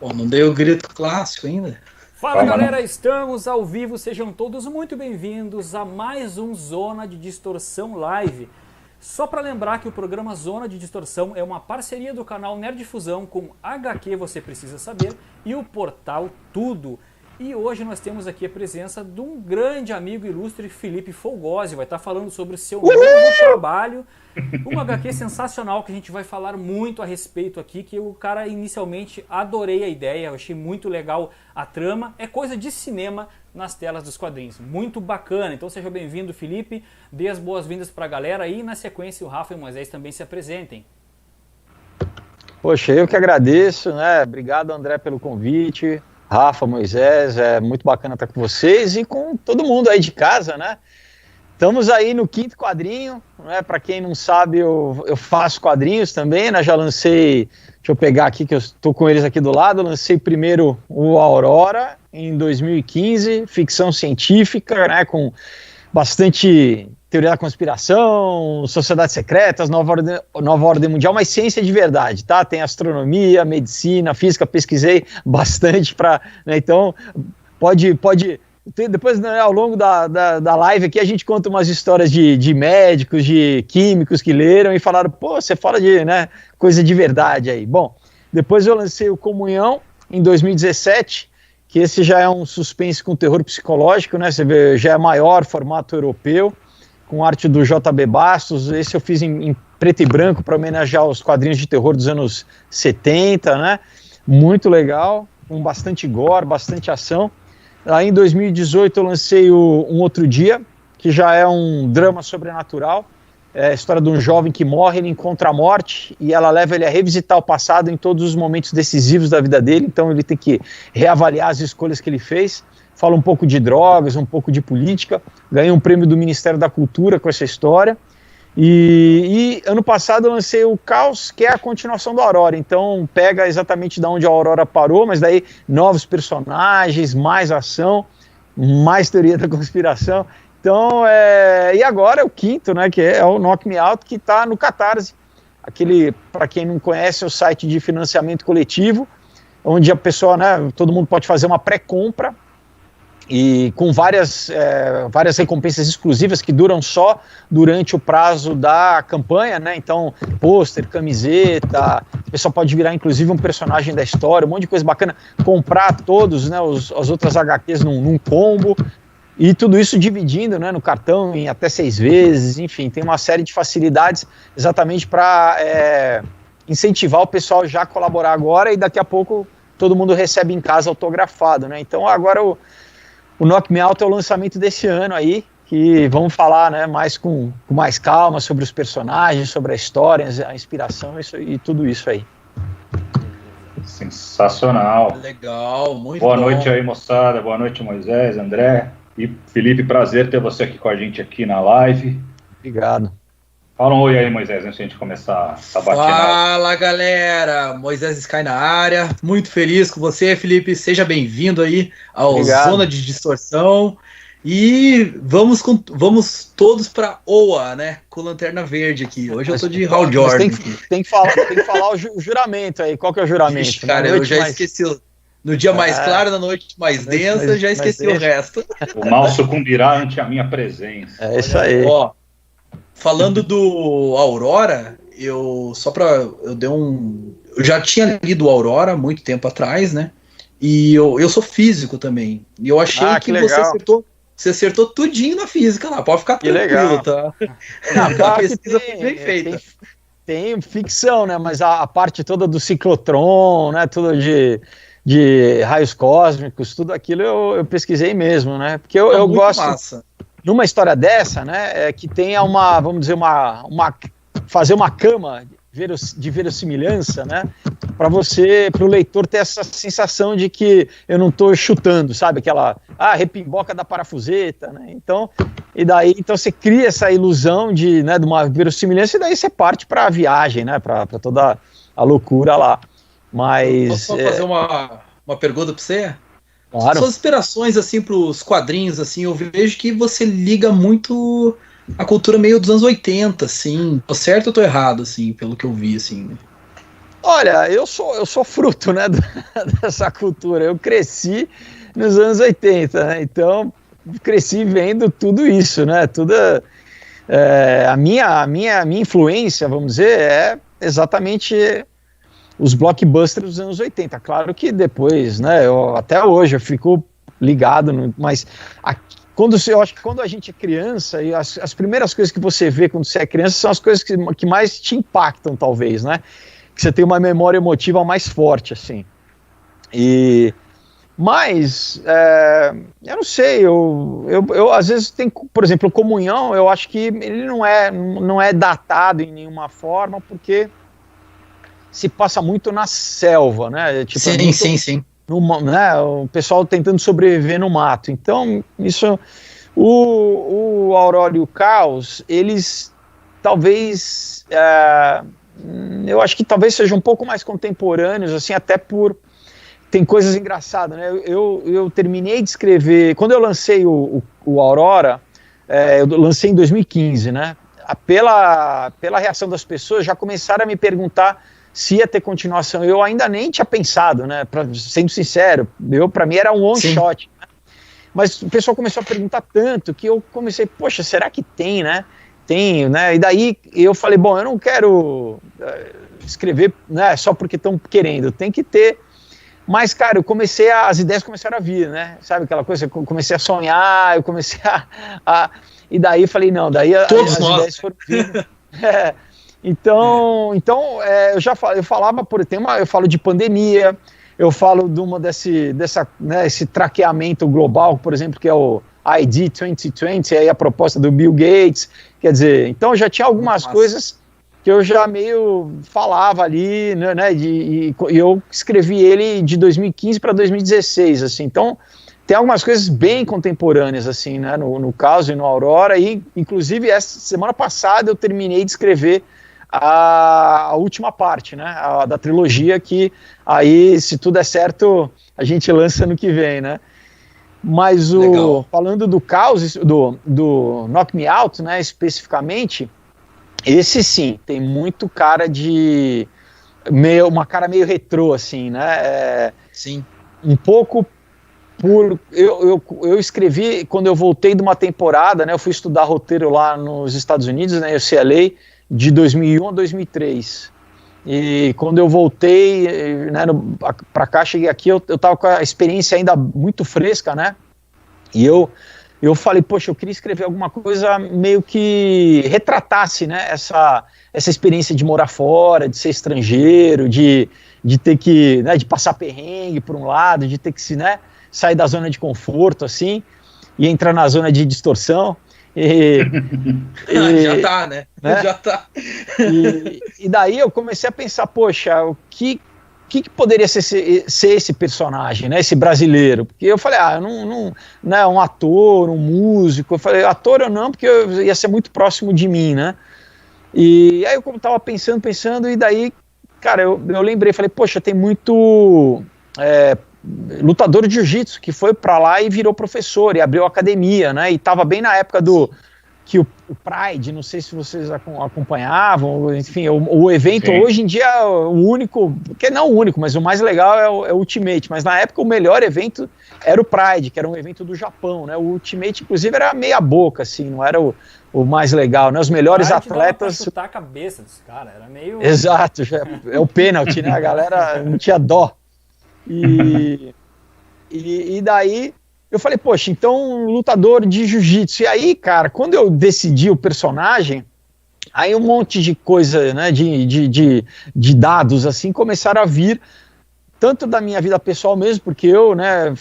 Pô, não dei o grito clássico ainda. Fala galera, estamos ao vivo, sejam todos muito bem-vindos a mais um Zona de Distorção Live. Só para lembrar que o programa Zona de Distorção é uma parceria do canal Nerdfusão com HQ Você Precisa Saber e o portal Tudo. E hoje nós temos aqui a presença de um grande amigo ilustre, Felipe Folgose, vai estar falando sobre o seu novo trabalho, uma HQ sensacional que a gente vai falar muito a respeito aqui, que o cara inicialmente adorei a ideia, eu achei muito legal a trama, é coisa de cinema nas telas dos quadrinhos, muito bacana. Então seja bem-vindo, Felipe, dê as boas-vindas para a galera e na sequência o Rafa e o Moisés também se apresentem. Poxa, eu que agradeço, né? Obrigado, André, pelo convite. Rafa, Moisés, é muito bacana estar com vocês e com todo mundo aí de casa, né? Estamos aí no 5º quadrinho, né? Para quem não sabe, eu faço quadrinhos também, né? Já lancei, deixa eu pegar aqui que eu estou com eles aqui do lado, eu lancei primeiro o Aurora em 2015, ficção científica, né? Com bastante teoria da conspiração, sociedades secretas, nova ordem mundial, mas ciência de verdade, tá? Tem astronomia, medicina, física, pesquisei bastante para, né? Então pode depois, né, ao longo da live aqui a gente conta umas histórias de médicos, de químicos que leram e falaram, pô, você fala de, né, coisa de verdade aí. Bom, depois eu lancei o Comunhão em 2017, que esse já é um suspense com terror psicológico, né? Você vê, já é maior, formato europeu, com arte do J.B. Bastos. Esse eu fiz em preto e branco para homenagear os quadrinhos de terror dos anos 70, né? Muito legal, com bastante gore, bastante ação. Aí em 2018 eu lancei Um Outro Dia, que já é um drama sobrenatural. É a história de um jovem que morre, ele encontra a morte e ela leva ele a revisitar o passado em todos os momentos decisivos da vida dele, então ele tem que reavaliar as escolhas que ele fez. Fala um pouco de drogas, um pouco de política, ganhei um prêmio do Ministério da Cultura com essa história. E ano passado eu lancei o Caos, que é a continuação do Aurora, então pega exatamente de onde a Aurora parou, mas daí novos personagens, mais ação, mais teoria da conspiração. Então, e agora é o 5º, né, que é o Knock Me Out, que está no Catarse, aquele, para quem não conhece, é o site de financiamento coletivo, onde a pessoa, né, todo mundo pode fazer uma pré-compra, e com várias recompensas exclusivas que duram só durante o prazo da campanha, né? Então, pôster, camiseta, o pessoal pode virar inclusive um personagem da história, um monte de coisa bacana, comprar todos, né, as outras HQs num combo, e tudo isso dividindo, né, no cartão em até 6 vezes, enfim, tem uma série de facilidades exatamente para incentivar o pessoal já a colaborar agora, e daqui a pouco todo mundo recebe em casa autografado, né? Então agora o Knock Me Out é o lançamento desse ano aí, que vamos falar, né, mais com mais calma sobre os personagens, sobre a história, a inspiração e tudo isso aí. Sensacional. Legal, muito Boa bom. noite aí, moçada. Boa noite, Moisés, André e Felipe. Prazer ter você aqui com a gente aqui na live. Obrigado. Fala um oi aí, Moisés, antes de a gente começar essa batida. Fala, galera! Moisés Sky na área. Muito feliz com você, Felipe. Seja bem-vindo aí ao Obrigado. Zona de Distorção. E vamos todos para OA, né? Com Lanterna Verde aqui. Hoje eu tô de Hal Jordan. Tem que falar o juramento aí. Qual que é o juramento? Ixi, cara, eu já esqueci. No dia mais claro, na noite mais densa, eu já esqueci o resto. O mal sucumbirá ante a minha presença. É isso aí. Ó, falando do Aurora, eu já tinha lido o Aurora há muito tempo atrás, né? E eu sou físico também. E eu achei que você acertou tudinho na física lá. Pode ficar tranquilo, tá? A pesquisa foi bem feita. Tem ficção, né? Mas a parte toda do ciclotron, né? Tudo de raios cósmicos, tudo aquilo eu pesquisei mesmo, né? Porque eu gosto. Massa. Numa história dessa, né, que tenha vamos dizer, fazer uma cama de verossimilhança, né, para o leitor ter essa sensação de que eu não estou chutando, sabe, aquela repimboca da parafuseta, né, então você cria essa ilusão de uma verossimilhança e daí você parte para a viagem, né, para toda a loucura lá, mas... Posso só fazer uma pergunta para você? Claro. Suas inspirações, assim, pros quadrinhos, assim, eu vejo que você liga muito a cultura meio dos anos 80, assim. Tô certo ou tô errado, assim, pelo que eu vi, assim? Olha, eu sou fruto, né, dessa cultura. Eu cresci nos anos 80, né? Então cresci vendo tudo isso, né? A minha influência, vamos dizer, é exatamente os blockbusters dos anos 80. Claro que depois, né? Até hoje eu fico ligado, mas eu acho que quando a gente é criança, e as primeiras coisas que você vê quando você é criança são as coisas que mais te impactam, talvez, né? Que você tem uma memória emotiva mais forte, assim. Mas, eu não sei, eu às vezes tenho, por exemplo, comunhão, eu acho que ele não é datado em nenhuma forma, porque se passa muito na selva, né? Tipo, sim. Né, o pessoal tentando sobreviver no mato. Então, isso, o Aurora e o Caos, eles talvez... eu acho que talvez sejam um pouco mais contemporâneos, assim, até tem coisas engraçadas, né? Eu terminei de escrever, quando eu lancei o Aurora, eu lancei em 2015, né? Pela reação das pessoas, já começaram a me perguntar se ia ter continuação. Eu ainda nem tinha pensado, né? Sendo sincero, para mim era um one shot, né? Mas o pessoal começou a perguntar tanto que eu comecei, poxa, será que tem, né? Tem, né? E daí eu falei, bom, eu não quero escrever, né, só porque estão querendo, tem que ter. Mas, cara, as ideias começaram a vir, né? Sabe aquela coisa? Eu comecei a sonhar, eu comecei e daí eu falei, não, daí as ideias foram vindo. Então eu falava por tema, eu falo de pandemia, eu falo de esse traqueamento global, por exemplo, que é o ID 2020, aí a proposta do Bill Gates, quer dizer, então já tinha algumas coisas que eu já meio falava ali, né, e eu escrevi ele de 2015 para 2016, assim, então tem algumas coisas bem contemporâneas, assim, né, no Caos e no Aurora, e inclusive essa semana passada eu terminei de escrever a última parte, né, da trilogia, que aí, se tudo é certo, a gente lança no que vem, né. Mas falando do Caos, do Knock Me Out, né, especificamente, esse sim, tem muito cara uma cara meio retrô, assim, né, sim. Um pouco eu escrevi, quando eu voltei de uma temporada, né, eu fui estudar roteiro lá nos Estados Unidos, né, UCLA, de 2001 a 2003, e quando eu voltei, né, para cá, cheguei aqui, eu tava com a experiência ainda muito fresca, né, e eu falei, poxa, eu queria escrever alguma coisa meio que retratasse, né, essa experiência de morar fora, de ser estrangeiro, de ter que, né, de passar perrengue por um lado, de ter que né, sair da zona de conforto, assim, e entrar na zona de distorção. Já tá, né? Já tá. E daí eu comecei a pensar, poxa, o que poderia ser esse personagem, né, esse brasileiro? Porque eu falei, eu não um ator, um músico. Eu falei, ator ou não, porque ia ser muito próximo de mim, né? E aí eu tava pensando, e daí, cara, eu lembrei, falei, poxa, tem muito lutador de jiu-jitsu que foi para lá e virou professor e abriu academia, né? E tava bem na época que o Pride, não sei se vocês acompanhavam, enfim, o evento. Sim. Hoje em dia o único, que não o único, mas o mais legal é o Ultimate, mas na época o melhor evento era o Pride, que era um evento do Japão, né? O Ultimate, inclusive, era meia boca, assim, não era o mais legal, né? Os melhores atletas... Pra chutar a cabeça dos caras, era meio... Exato, é o pênalti, né? A galera não tinha dó. E daí eu falei, poxa, então lutador de jiu-jitsu. E aí, cara, quando eu decidi o personagem, aí um monte de coisa, né, de dados, assim, começaram a vir, tanto da minha vida pessoal mesmo, porque eu, né,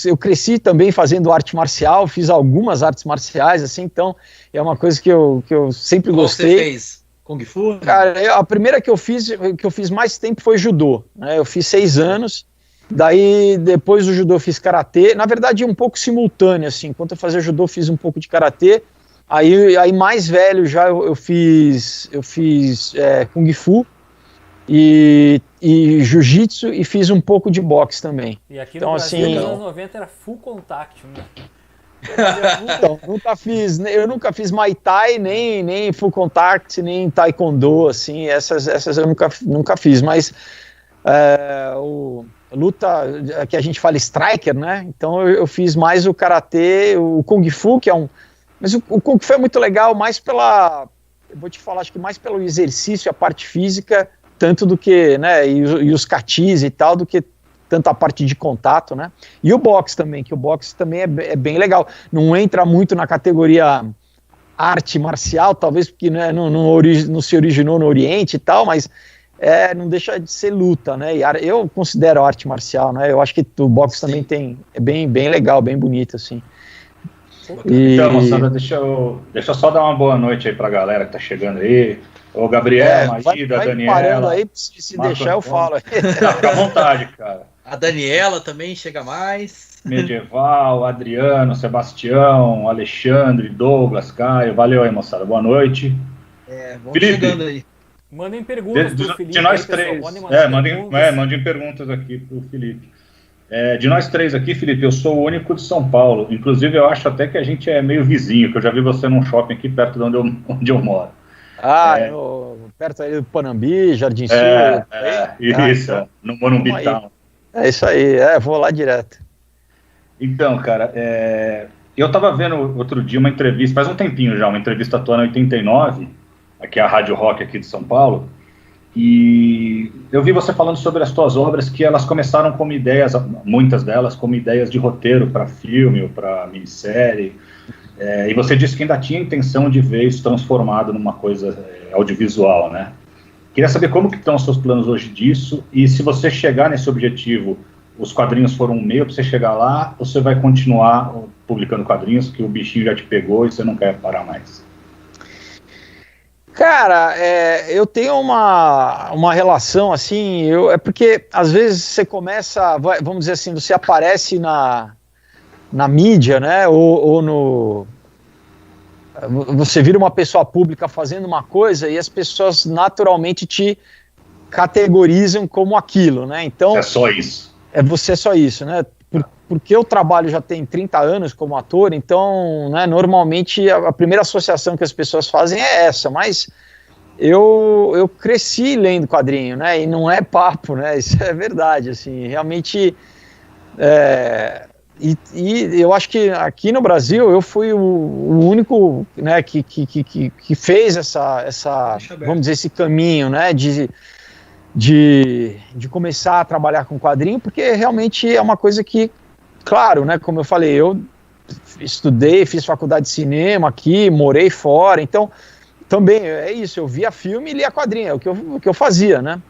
eu cresci também fazendo arte marcial, fiz algumas artes marciais, assim, então é uma coisa que eu sempre gostei. Qual você fez? Kung Fu? Cara, a primeira que eu fiz mais tempo foi judô, né, eu fiz 6 anos. Daí, depois do judô, eu fiz karatê. Na verdade, um pouco simultâneo, assim. Enquanto eu fazia judô, eu fiz um pouco de karatê. Aí mais velho já, eu fiz kung fu e jiu-jitsu, e fiz um pouco de boxe também. E aqui no Brasil, nos anos 90, era full contact, né? Então, eu nunca fiz Muay Thai, nem Full Contact, nem Taekwondo, assim, essas eu nunca fiz, mas luta, que a gente fala striker, né, então eu fiz mais o Karatê, o Kung Fu, que é mas o Kung Fu é muito legal, mais eu vou te falar, acho que mais pelo exercício, a parte física, tanto do que, né, e os katis e tal, do que tanto a parte de contato, né? E o boxe também, que o boxe também é bem legal. Não entra muito na categoria arte marcial, talvez porque, né, não se originou no Oriente e tal, mas não deixa de ser luta, né? E eu considero arte marcial, né? Eu acho que o boxe também é bem legal, bem bonito, assim. Então, moçada, deixa eu só dar uma boa noite aí pra galera que tá chegando aí. Ô, Gabriel, Maída, Daniela. Parando aí, se deixar eu falo. Fica à vontade, cara. A Daniela também chega mais. Medieval, Adriano, Sebastião, Alexandre, Douglas, Caio. Valeu aí, moçada. Boa noite. Vamos Felipe, chegando aí. Mandem perguntas pro Felipe. De nós três. Mandem perguntas aqui pro Felipe. De nós três aqui, Felipe, eu sou o único de São Paulo. Inclusive, eu acho até que a gente é meio vizinho, que eu já vi você num shopping aqui perto de onde eu moro. Perto aí do Panambi, Jardim Sul. Isso, no Morumbi Town. É isso aí, vou lá direto. Então, cara, eu tava vendo outro dia uma entrevista, faz um tempinho já, uma entrevista tua na 89, aqui é a Rádio Rock aqui de São Paulo, e eu vi você falando sobre as tuas obras, que elas começaram como ideias, muitas delas como ideias de roteiro para filme ou para minissérie, e você disse que ainda tinha intenção de ver isso transformado numa coisa audiovisual, né? Queria saber como que estão os seus planos hoje disso, e se você chegar nesse objetivo, os quadrinhos foram um meio para você chegar lá, ou você vai continuar publicando quadrinhos, que o bichinho já te pegou e você não quer parar mais? Cara, eu tenho uma relação assim, porque às vezes você começa, vamos dizer assim, você aparece na mídia, né, você vira uma pessoa pública fazendo uma coisa e as pessoas naturalmente te categorizam como aquilo, né? Então, é só isso. Você é só isso, né? Porque eu trabalho já tem 30 anos como ator, então, né, normalmente a primeira associação que as pessoas fazem é essa, mas eu cresci lendo quadrinho, né? E não é papo, né? Isso é verdade, assim, realmente. E eu acho que aqui no Brasil eu fui o único, né, que fez essa vamos dizer, esse caminho, né, de começar a trabalhar com quadrinho, porque realmente é uma coisa que, claro, né, como eu falei, eu estudei, fiz faculdade de cinema aqui, morei fora, então também é isso, eu via filme e lia quadrinho, é o que eu fazia, né,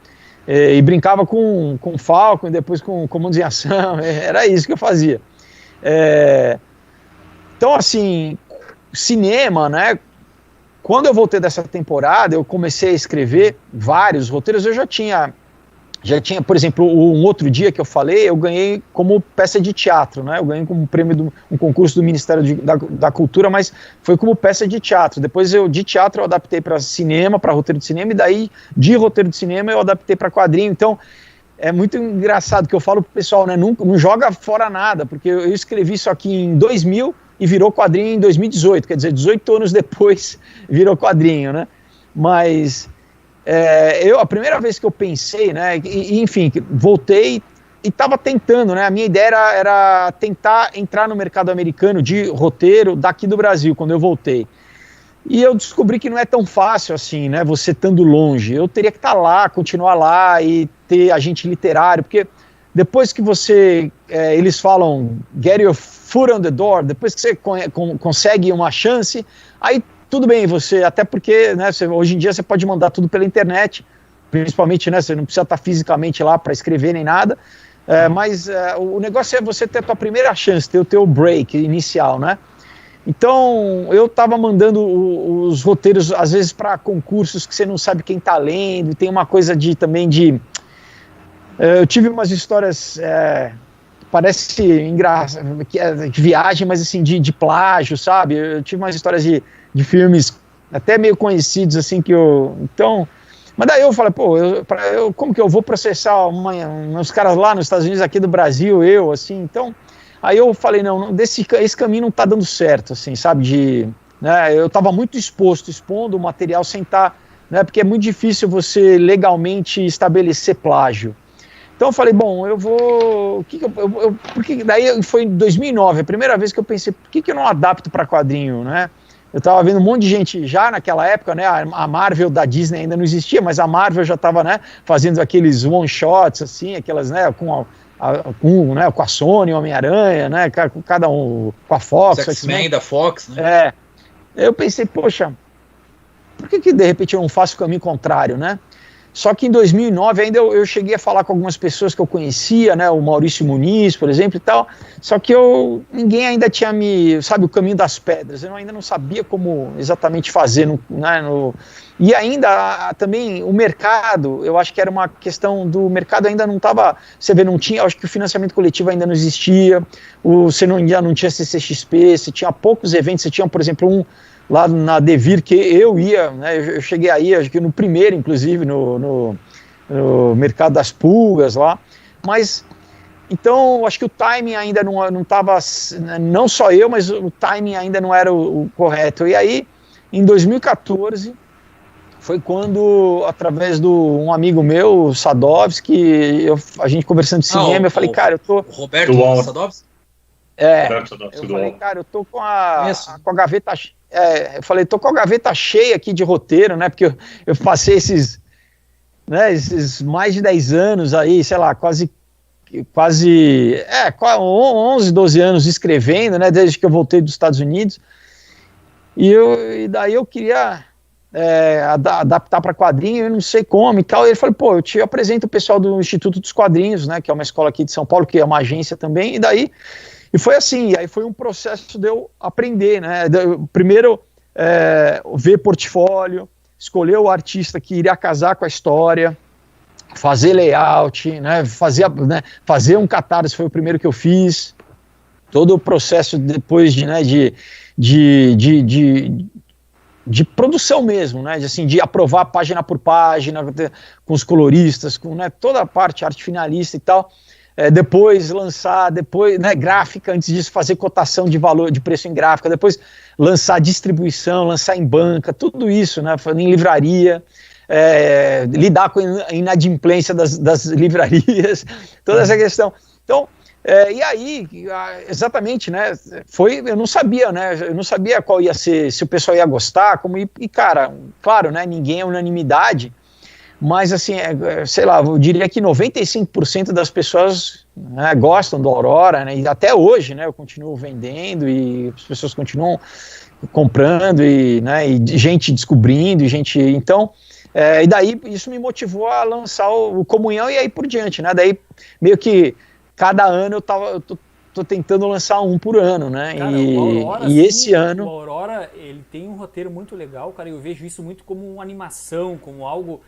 e brincava com Falcon e depois com Comandos em Ação, era isso que eu fazia. Então, assim, cinema, né? Quando eu voltei dessa temporada, eu comecei a escrever vários roteiros. Eu já tinha, por exemplo, um outro dia que eu falei, eu ganhei como peça de teatro, né? Eu ganhei como prêmio um concurso do Ministério da Cultura, mas foi como peça de teatro. Depois de teatro eu adaptei para cinema, para roteiro de cinema, e daí de roteiro de cinema eu adaptei para quadrinho. Então é muito engraçado que eu falo pro pessoal, né? Não joga fora nada, porque eu escrevi isso aqui em 2000 e virou quadrinho em 2018, quer dizer, 18 anos depois virou quadrinho, né? Mas a primeira vez que eu pensei, né? Enfim, voltei e estava tentando, né? A minha ideia era tentar entrar no mercado americano de roteiro daqui do Brasil, quando eu voltei. E eu descobri que não é tão fácil assim, né? Você estando longe. Eu teria que estar lá, continuar lá e ter agente literário, porque depois que você, eles falam, get your foot on the door, depois que você consegue uma chance, aí tudo bem, você, até porque, né, hoje em dia você pode mandar tudo pela internet, principalmente, né, você não precisa estar fisicamente lá para escrever nem nada, mas o negócio é você ter a tua primeira chance, ter o teu break inicial, né? Então, eu estava mandando os roteiros, às vezes, para concursos que você não sabe quem está lendo, tem uma coisa também de... eu tive umas histórias, parece engraçado, de viagem, mas assim, de plágio, sabe? Eu tive umas histórias de filmes até meio conhecidos, assim, que eu... Então, mas daí eu falei, pô, como que eu vou processar uns caras lá nos Estados Unidos, aqui do Brasil, assim, então... Aí eu falei, não, esse caminho não tá dando certo, assim, sabe, né, eu estava muito expondo o material sem estar, né, porque é muito difícil você legalmente estabelecer plágio. Então eu falei, bom, eu vou, porque daí foi em 2009, a primeira vez que eu pensei, por que eu não adapto para quadrinho, né? Eu estava vendo um monte de gente já naquela época, né, a Marvel da Disney ainda não existia, mas a Marvel já estava, né, fazendo aqueles one-shots, assim, aquelas, né, com a Sony, Homem-Aranha, né, cada um, com a Fox. X-Men da Fox, né? Eu pensei, poxa, por que de repente eu não faço o caminho contrário, né? Só que em 2009 ainda eu cheguei a falar com algumas pessoas que eu conhecia, né, o Maurício Muniz, por exemplo, e tal, só que ninguém ainda tinha sabe, o caminho das pedras, eu ainda não sabia como exatamente fazer, e ainda também o mercado, eu acho que era uma questão do mercado ainda não estava, você vê, não tinha, acho que o financiamento coletivo ainda não existia, você ainda não tinha CCXP, você tinha poucos eventos, você tinha, por exemplo, lá na Devir, que eu ia, né, eu cheguei aí, acho que no primeiro, inclusive, no Mercado das Pulgas lá, mas, então, acho que o timing ainda não estava, não só eu, mas o timing ainda não era o correto, e aí, em 2014, foi quando, através de um amigo meu, o Sadovski, a gente conversando de cinema, eu falei, cara, eu tô... Roberto Sadovski? Eu falei, cara, eu tô com a gaveta... eu falei, tô com a gaveta cheia aqui de roteiro, né, porque eu passei esses mais de 10 anos aí, sei lá, quase 11, 12 anos escrevendo, né, desde que eu voltei dos Estados Unidos, e daí eu queria adaptar para quadrinho, eu não sei como e tal, e ele falou, pô, eu te apresento o pessoal do Instituto dos Quadrinhos, né, que é uma escola aqui de São Paulo, que é uma agência também, e foi assim, aí foi um processo de eu aprender, né, primeiro ver portfólio, escolher o artista que iria casar com a história, fazer layout, né, fazer um catarse, foi o primeiro que eu fiz, todo o processo depois de produção mesmo, né, de aprovar página por página, com os coloristas, com, né, toda a parte, arte finalista e tal, depois lançar, né, gráfica, antes disso fazer cotação de valor, de preço em gráfica, depois lançar distribuição, lançar em banca, tudo isso, né, em livraria, lidar com a inadimplência das livrarias, toda essa questão. Então, e aí, exatamente, né, eu não sabia, né, qual ia ser, se o pessoal ia gostar, cara, claro, né, ninguém é unanimidade, mas assim, sei lá, eu diria que 95% das pessoas, né, gostam do Aurora, né, e até hoje, né, eu continuo vendendo e as pessoas continuam comprando e, né, e gente descobrindo, então, e daí isso me motivou a lançar o Comunhão e aí por diante, né, daí meio que cada ano eu tô tentando lançar um por ano, né, cara, esse ano... O Aurora, ele tem um roteiro muito legal, cara, eu vejo isso muito como uma animação, como algo...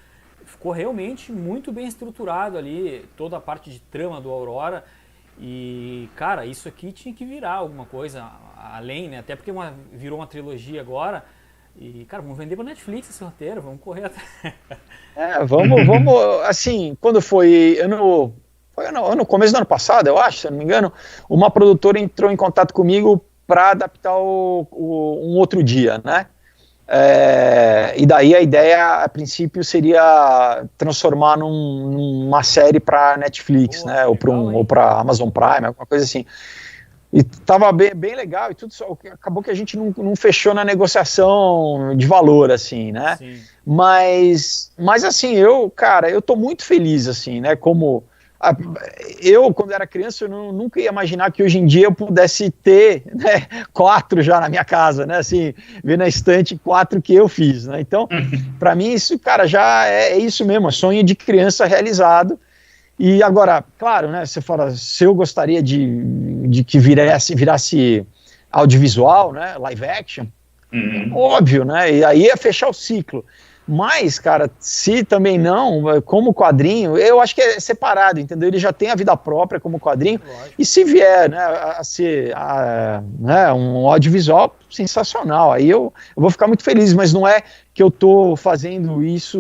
Ficou realmente muito bem estruturado ali, toda a parte de trama do Aurora. E, cara, isso aqui tinha que virar alguma coisa além, né? Até porque virou uma trilogia agora. E, cara, vamos vender pra Netflix esse roteiro, vamos correr até. Vamos, assim, quando foi no começo do ano passado, eu acho, se eu não me engano, uma produtora entrou em contato comigo para adaptar um outro dia, né? E daí a ideia, a princípio, seria transformar numa série para Netflix, né, ou para Amazon Prime, alguma coisa assim. E tava bem legal e tudo, só acabou que a gente não fechou na negociação de valor, assim, né? Sim. Mas assim, eu tô muito feliz, assim, né, eu, quando era criança, eu nunca ia imaginar que hoje em dia eu pudesse ter, né, 4 já na minha casa, né, assim, ver na estante 4 que eu fiz, né, então, para mim isso, cara, já é isso mesmo, é sonho de criança realizado. E agora, claro, né, você fala, se eu gostaria de que virasse audiovisual, né, live action, óbvio, né, e aí ia fechar o ciclo. Mas, cara, se também não, como quadrinho, eu acho que é separado, entendeu? Ele já tem a vida própria como quadrinho. Lógico. E se vier, né, a ser né, um audiovisual sensacional, aí eu vou ficar muito feliz, mas não é que eu estou fazendo isso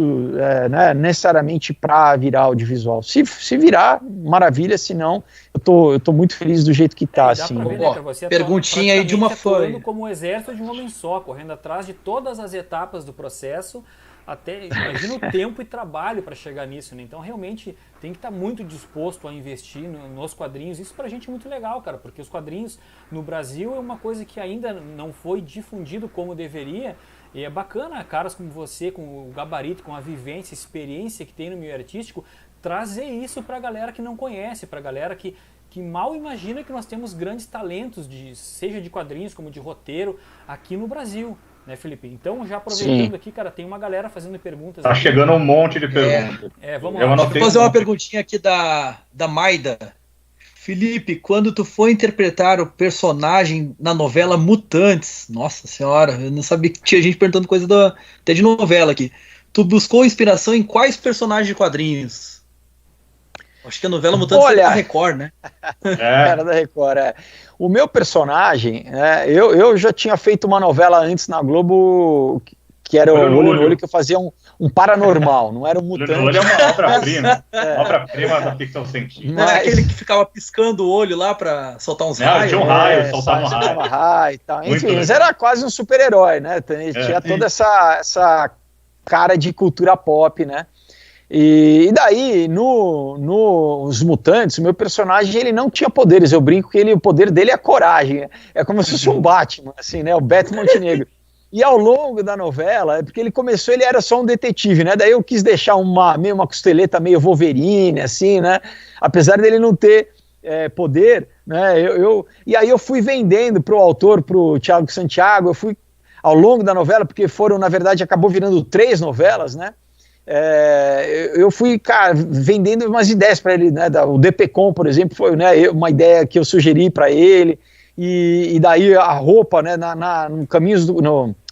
né, necessariamente para virar audiovisual. Se virar, maravilha, se não, eu tô muito feliz do jeito que está. Assim. Ver, né, você perguntinha aí de uma fã. Como o exército de um homem só, correndo atrás de todas as etapas do processo, até imagina o tempo e trabalho para chegar nisso, né? Então realmente tem que estar muito disposto a investir nos quadrinhos. Isso pra gente é muito legal, cara, porque os quadrinhos no Brasil é uma coisa que ainda não foi difundido como deveria. E é bacana, caras como você, com o gabarito, com a vivência, experiência que tem no meio artístico, trazer isso pra galera que não conhece, pra galera que mal imagina que nós temos grandes talentos, seja de quadrinhos como de roteiro, aqui no Brasil, né, Felipe? Então, já aproveitando aqui, cara, tem uma galera fazendo perguntas. Tá aqui. Chegando um monte de perguntas. Vamos lá. Vou fazer uma perguntinha aqui da Maida. Felipe, quando tu foi interpretar o personagem na novela Mutantes, nossa senhora, eu não sabia que tinha gente perguntando coisa até de novela aqui. Tu buscou inspiração em quais personagens de quadrinhos? Acho que a novela Mutantes era da Record, né? Era da Record, O meu personagem, eu já tinha feito uma novela antes na Globo, que era o Olho no Olho, que eu fazia um paranormal, não era um mutante. Olho no Olho é uma obra-prima, obra-prima da ficção científica. Não é aquele que ficava piscando o olho lá pra soltar uns raios? Tinha um raio, soltava um raio. Soltava raio e tal. Enfim, mas era quase um super-herói, né? Tinha toda essa cara de cultura pop, né? E daí, nos Mutantes, o meu personagem, ele não tinha poderes. Eu brinco que o poder dele é a coragem. É como se fosse um Batman, assim, né? O Beto Montenegro. E ao longo da novela, porque ele começou, ele era só um detetive, né? Daí eu quis deixar uma costeleta meio Wolverine, assim, né? Apesar dele não ter poder, né? E aí eu fui vendendo pro autor, pro Thiago Santiago, eu fui ao longo da novela, porque na verdade, acabou virando 3 novelas, né? Eu fui, cara, vendendo umas ideias para ele, né? O DPCom, por exemplo, foi, né, uma ideia que eu sugeri para ele. E daí a roupa, né, no Caminhos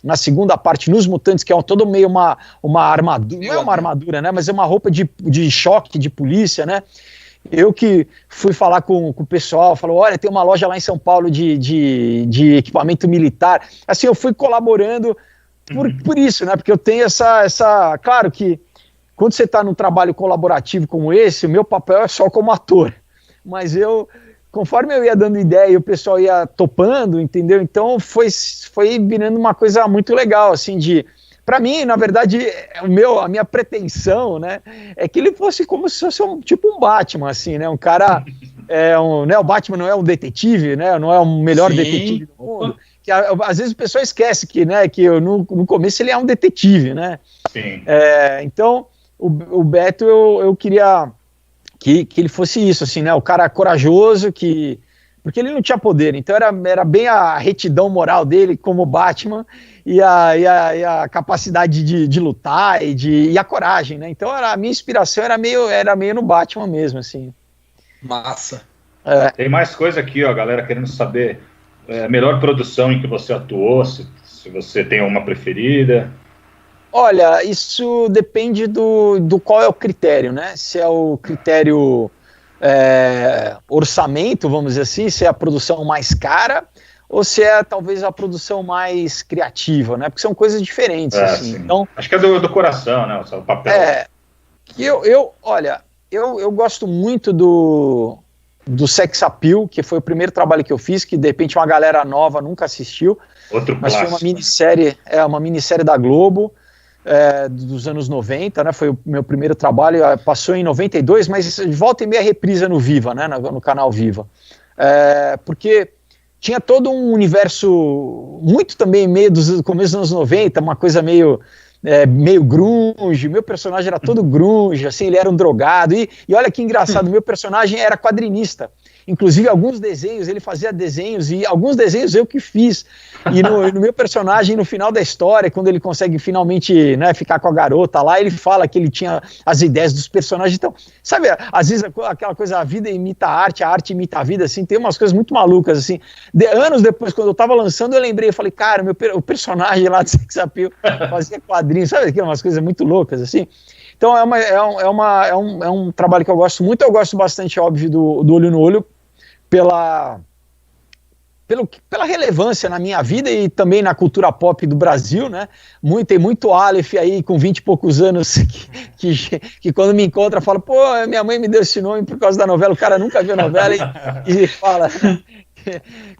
na segunda parte, nos Mutantes, que é todo meio uma armadura, não é uma armadura, né, mas é uma roupa de choque, de polícia, né. Eu que fui falar com o pessoal, falou, olha, tem uma loja lá em São Paulo de equipamento militar. Assim, eu fui colaborando por isso, né, porque eu tenho essa... Claro que quando você está num trabalho colaborativo como esse, o meu papel é só como ator, mas conforme eu ia dando ideia e o pessoal ia topando, entendeu? Então foi virando uma coisa muito legal, assim, para mim, na verdade, a minha pretensão, né, é que ele fosse como se fosse tipo um Batman, assim, né, um cara, né, o Batman não é um detetive, né, não é o melhor detetive do mundo, que às vezes o pessoal esquece que no começo ele é um detetive, né. Sim. Então, o Beto, eu queria... Que ele fosse isso, assim, né, o cara corajoso, porque ele não tinha poder, então era bem a retidão moral dele como Batman e a capacidade de lutar e a coragem, né, então a minha inspiração era meio no Batman mesmo, assim. Massa. Tem mais coisa aqui, ó, galera querendo saber a melhor produção em que você atuou, se você tem uma preferida. Olha, isso depende do qual é o critério, né? Se é o critério orçamento, vamos dizer assim, se é a produção mais cara ou se é talvez a produção mais criativa, né? Porque são coisas diferentes, assim. Então, acho que é do coração, né? O papel. Olha, eu gosto muito do Sex Appeal, que foi o primeiro trabalho que eu fiz, que de repente uma galera nova nunca assistiu. Mas foi uma minissérie da Globo. Dos anos 90, né, foi o meu primeiro trabalho, passou em 92, mas de volta e meia reprisa no Viva, né, no canal Viva, porque tinha todo um universo muito também meio do começo dos anos 90, uma coisa meio grunge, meu personagem era todo grunge, assim, ele era um drogado, e olha que engraçado, meu personagem era quadrinista, inclusive alguns desenhos, ele fazia desenhos, e alguns desenhos eu que fiz, e no meu personagem, no final da história, quando ele consegue finalmente, né, ficar com a garota lá, ele fala que ele tinha as ideias dos personagens, então, sabe, às vezes aquela coisa, a vida imita a arte imita a vida, assim, tem umas coisas muito malucas, assim, anos depois, quando eu tava lançando, eu lembrei, eu falei, cara, o personagem lá do Sex Appeal fazia quadrinhos, sabe, aquelas umas coisas muito loucas, assim. Então é um trabalho que eu gosto muito, eu gosto bastante, óbvio, do Olho no Olho, pela relevância na minha vida e também na cultura pop do Brasil, né? Tem muito Aleph aí com 20 e poucos anos que quando me encontra fala, pô, minha mãe me deu esse nome por causa da novela, o cara nunca viu a novela e fala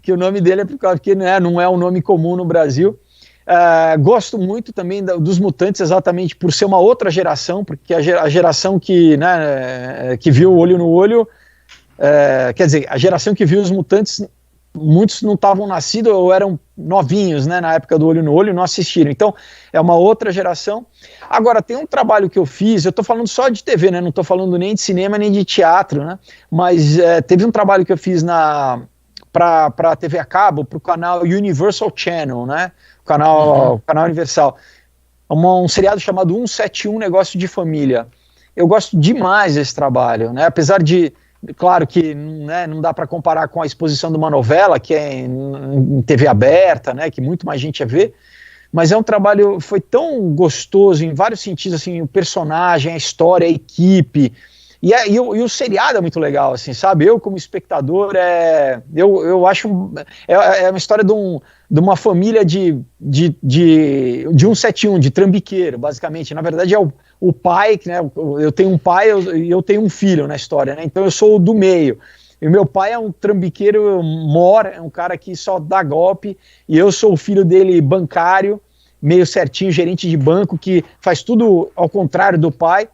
que o nome dele é por causa que não é um nome comum no Brasil. Gosto muito também dos Mutantes, exatamente por ser uma outra geração, porque a geração que viu o Olho no Olho, quer dizer, a geração que viu os Mutantes, muitos não estavam nascidos ou eram novinhos, né, na época do Olho no Olho, não assistiram. Então, é uma outra geração. Agora, tem um trabalho que eu fiz, eu estou falando só de TV, né, não estou falando nem de cinema, nem de teatro, né, mas teve um trabalho que eu fiz para a TV a cabo, para o canal Universal Channel, né, canal Universal, um seriado chamado 171, Negócio de Família. Eu gosto demais desse trabalho, né, apesar de, claro que, né, não dá para comparar com a exposição de uma novela, que é em TV aberta, né, que muito mais gente ia ver, mas é um trabalho, foi tão gostoso em vários sentidos, assim, o personagem, a história, a equipe, e o seriado é muito legal, assim, sabe? Eu, como espectador, eu acho, é uma história de uma família de 171, de trambiqueiro, basicamente. Na verdade, é o pai, né? Eu tenho um pai e eu tenho um filho na história, né? Então eu sou o do meio. E o meu pai é um trambiqueiro mor, é um cara que só dá golpe, e eu sou o filho dele bancário, meio certinho, gerente de banco, que faz tudo ao contrário do pai.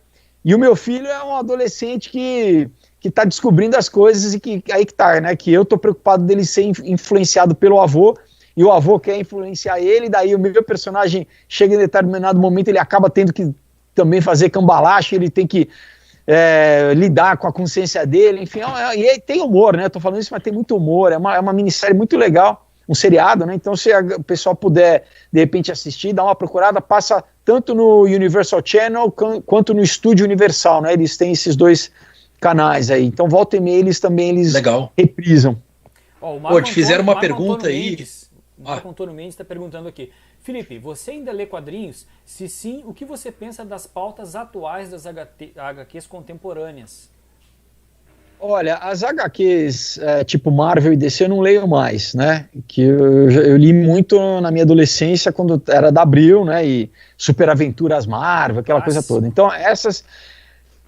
E o meu filho é um adolescente que está descobrindo as coisas e aí que tá, né? Que eu estou preocupado dele ser influenciado pelo avô, e o avô quer influenciar ele, daí o meu personagem chega em determinado momento, ele acaba tendo que também fazer cambalache, ele tem que lidar com a consciência dele, enfim, e tem humor, né? Eu tô falando isso, mas tem muito humor, é uma minissérie muito legal, um seriado, né? Então, se o pessoal puder, de repente, assistir, dar uma procurada, passa tanto no Universal Channel quanto no Estúdio Universal, né? Eles têm esses dois canais aí. Então, volta e meia, eles legal. Reprisam. Te fizeram uma pergunta aí. O Marco Antônio Mendes está perguntando aqui. Felipe, você ainda lê quadrinhos? Se sim, o que você pensa das pautas atuais das HQs contemporâneas? Olha, as HQs tipo Marvel e DC eu não leio mais, né? Que eu li muito na minha adolescência, quando era da Abril, né? E Super Aventuras Marvel, aquela coisa toda. Então, essas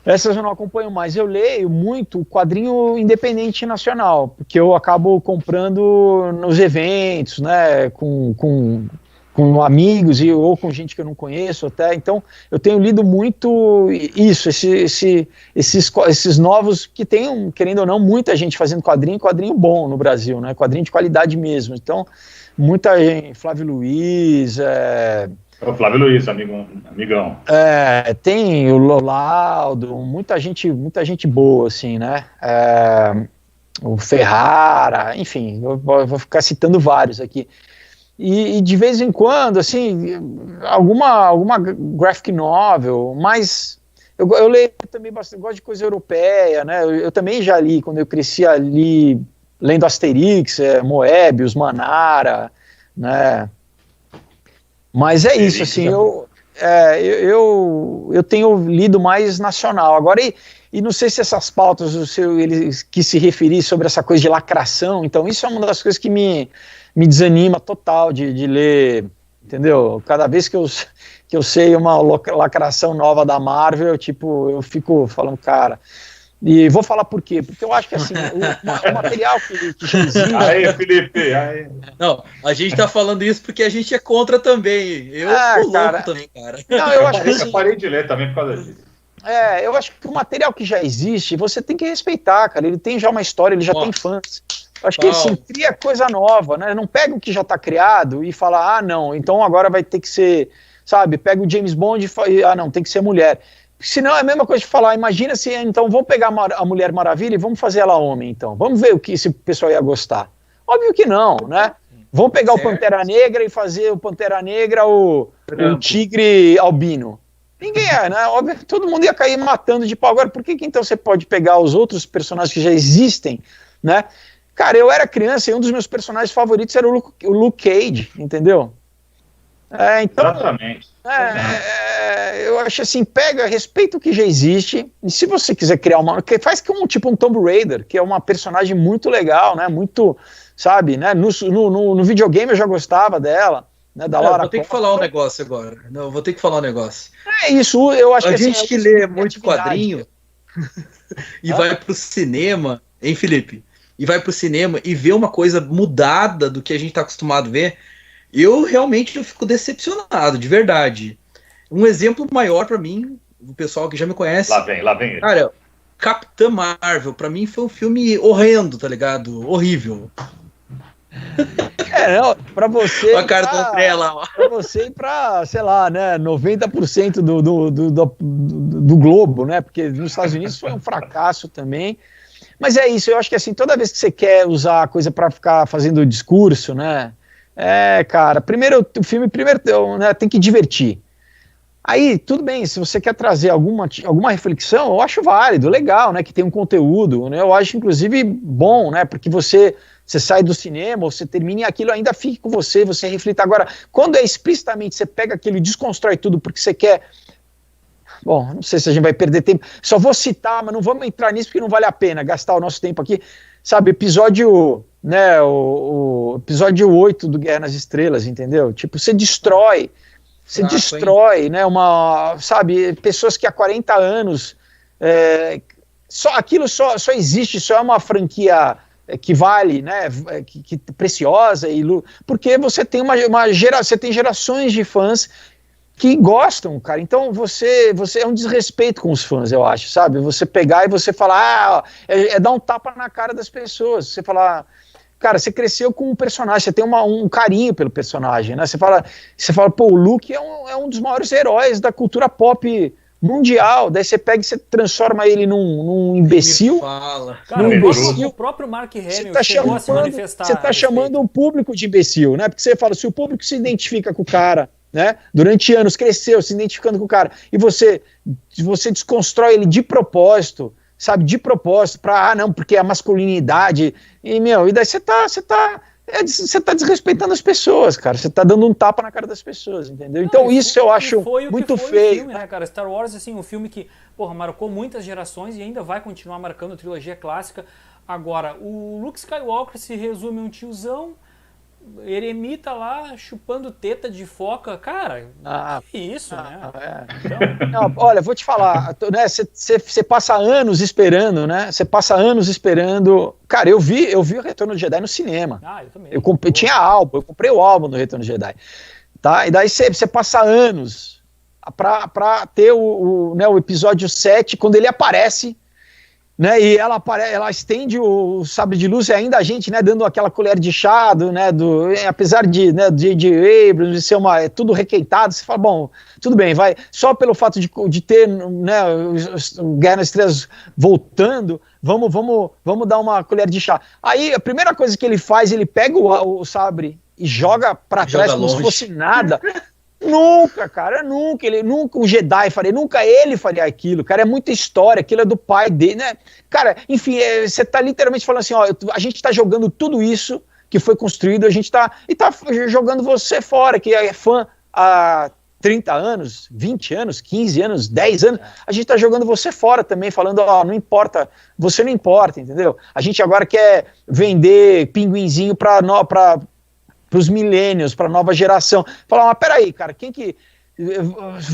eu não acompanho mais. Eu leio muito quadrinho independente nacional, porque eu acabo comprando nos eventos, né? Com amigos ou com gente que eu não conheço até, então eu tenho lido muito isso, esses novos que tem, querendo ou não, muita gente fazendo quadrinho bom no Brasil, né, quadrinho de qualidade mesmo, então muita gente, Flávio Luiz, o Flávio Luiz, amigão. Tem o Lolaudo, muita gente boa, assim, né, o Ferrara, enfim, eu vou ficar citando vários aqui. E de vez em quando, assim, alguma graphic novel, mas eu leio também bastante, gosto de coisa europeia, né? Eu também já li, quando eu cresci ali, lendo Asterix, Moebius, Manara, né? Mas é isso, assim, eu tenho lido mais nacional. Agora, e não sei se essas pautas, ele quis se referir sobre essa coisa de lacração, então isso é uma das coisas que me desanima total de ler, entendeu? Cada vez que eu sei uma lacração nova da Marvel, eu fico falando, cara... E vou falar por quê, porque eu acho que assim, o material que já existe... Aí, Felipe, aí... Não, a gente tá falando isso porque a gente é contra também, eu sou louco também, cara. Não, eu acho que assim, eu parei de ler também por causa disso. Eu acho que o material que já existe, você tem que respeitar, cara, ele tem já uma história, ele já tem fãs. Acho que assim, cria coisa nova, né? Não pega o que já está criado e fala, não, então agora vai ter que ser, sabe, pega o James Bond e fala, não, tem que ser mulher. Senão é a mesma coisa de falar, imagina se, então, vamos pegar a Mulher Maravilha e vamos fazer ela homem, então. Vamos ver o que esse pessoal ia gostar. Óbvio que não, né? Vamos pegar o Pantera Negra e fazer o Pantera Negra o tigre albino. Ninguém né? Óbvio, todo mundo ia cair matando de pau. Agora, por que então você pode pegar os outros personagens que já existem, né? Cara, eu era criança e um dos meus personagens favoritos era o Luke Cage, entendeu? Então, exatamente. eu acho assim, respeita o que já existe, e se você quiser criar faz um Tomb Raider, que é uma personagem muito legal, né, muito, sabe, né, no videogame eu já gostava dela, né, da Lara Vou ter que falar um negócio agora, não, vou ter que falar um negócio. É isso, eu acho que a gente que lê muito quadrinho e vai pro cinema, hein, Felipe? E vai pro cinema e vê uma coisa mudada do que a gente tá acostumado a ver, eu fico decepcionado, de verdade. Um exemplo maior pra mim, o pessoal que já me conhece. Lá vem. Cara, Capitã Marvel, pra mim foi um filme horrendo, tá ligado? Horrível. Pra você. A cara do André lá, ó. Pra você e pra, sei lá, né, 90% do globo, né? Porque nos Estados Unidos foi um fracasso também. Mas é isso, eu acho que assim, toda vez que você quer usar a coisa pra ficar fazendo discurso, né? Cara, o filme né, tem que divertir. Aí, tudo bem, se você quer trazer alguma reflexão, eu acho válido, legal, né, que tem um conteúdo, né, eu acho, inclusive, bom, né, porque você sai do cinema, você termina e aquilo ainda fica com você reflita. Agora, quando é explicitamente, você pega aquilo e desconstrói tudo porque você quer... Bom, não sei se a gente vai perder tempo, só vou citar, mas não vamos entrar nisso porque não vale a pena gastar o nosso tempo aqui, sabe, episódio... né, o episódio 8 do Guerra nas Estrelas, entendeu? Tipo, você destrói, né, sabe, pessoas que há 40 anos, aquilo só existe, só é uma franquia que vale, né, que preciosa, porque você tem você tem gerações de fãs que gostam, cara, então você é um desrespeito com os fãs, eu acho, sabe, você pegar e você falar, dar um tapa na cara das pessoas, você falar... Cara, você cresceu com um personagem, você tem um carinho pelo personagem, né? Você fala, pô, o Luke é um dos maiores heróis da cultura pop mundial. Daí você pega e você transforma ele num imbecil. Cara, num imbecil. O próprio Mark Hamill chegou a se manifestar. Você está chamando o público de imbecil, né? Porque você fala, se o público se identifica com o cara, né? Durante anos cresceu se identificando com o cara, e você desconstrói ele de propósito, sabe, de propósito, não, porque a masculinidade, e daí você tá desrespeitando as pessoas, cara, você tá dando um tapa na cara das pessoas, entendeu? Então isso eu acho muito feio. Filme, né, cara? Star Wars, assim, um filme que, porra, marcou muitas gerações e ainda vai continuar marcando a trilogia clássica. Agora, o Luke Skywalker se resume um tiozão, eremita lá, chupando teta de foca, cara, que isso, né? Então... Não, olha, vou te falar, né, você passa anos esperando, né, cara, eu vi o Retorno do Jedi no cinema, eu também. Eu comprei o álbum do Retorno do Jedi, tá, e daí você passa anos pra ter o episódio 7, quando ele aparece, né, e ela estende o sabre de luz e ainda a gente, né, dando aquela colher de chá, né, apesar de, né, de Abrams ser tudo requeitado, você fala, bom, tudo bem, vai, só pelo fato de ter, né, o Guerra nas Estrelas voltando, vamos dar uma colher de chá. Aí a primeira coisa que ele faz, ele pega o sabre e joga para trás como se fosse nada. Nunca, cara, nunca o Jedi faria, nunca ele faria aquilo, cara, é muita história, aquilo é do pai dele, né, cara, enfim, você tá literalmente falando assim, ó, a gente tá jogando tudo isso que foi construído, a gente tá jogando você fora, que é fã há 30 anos, 20 anos, 15 anos, 10 anos, a gente tá jogando você fora também, falando, ó, não importa, você não importa, entendeu? A gente agora quer vender pinguinzinho para os millennials, para a nova geração. Falar, mas peraí, cara, quem que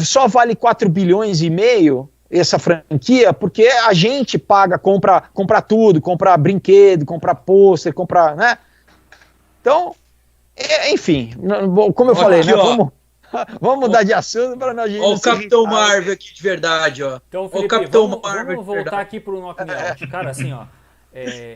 só vale 4 bilhões e meio essa franquia? Porque a gente compra tudo, compra brinquedo, compra pôster, compra, né? Então, enfim, como eu falei, né? Vamos mudar de assunto para nós. Olha o Capitão Marvel aqui de verdade, ó. Então, Felipe, o Capitão Marvel vamos voltar aqui pro Knockout. Cara, assim, ó,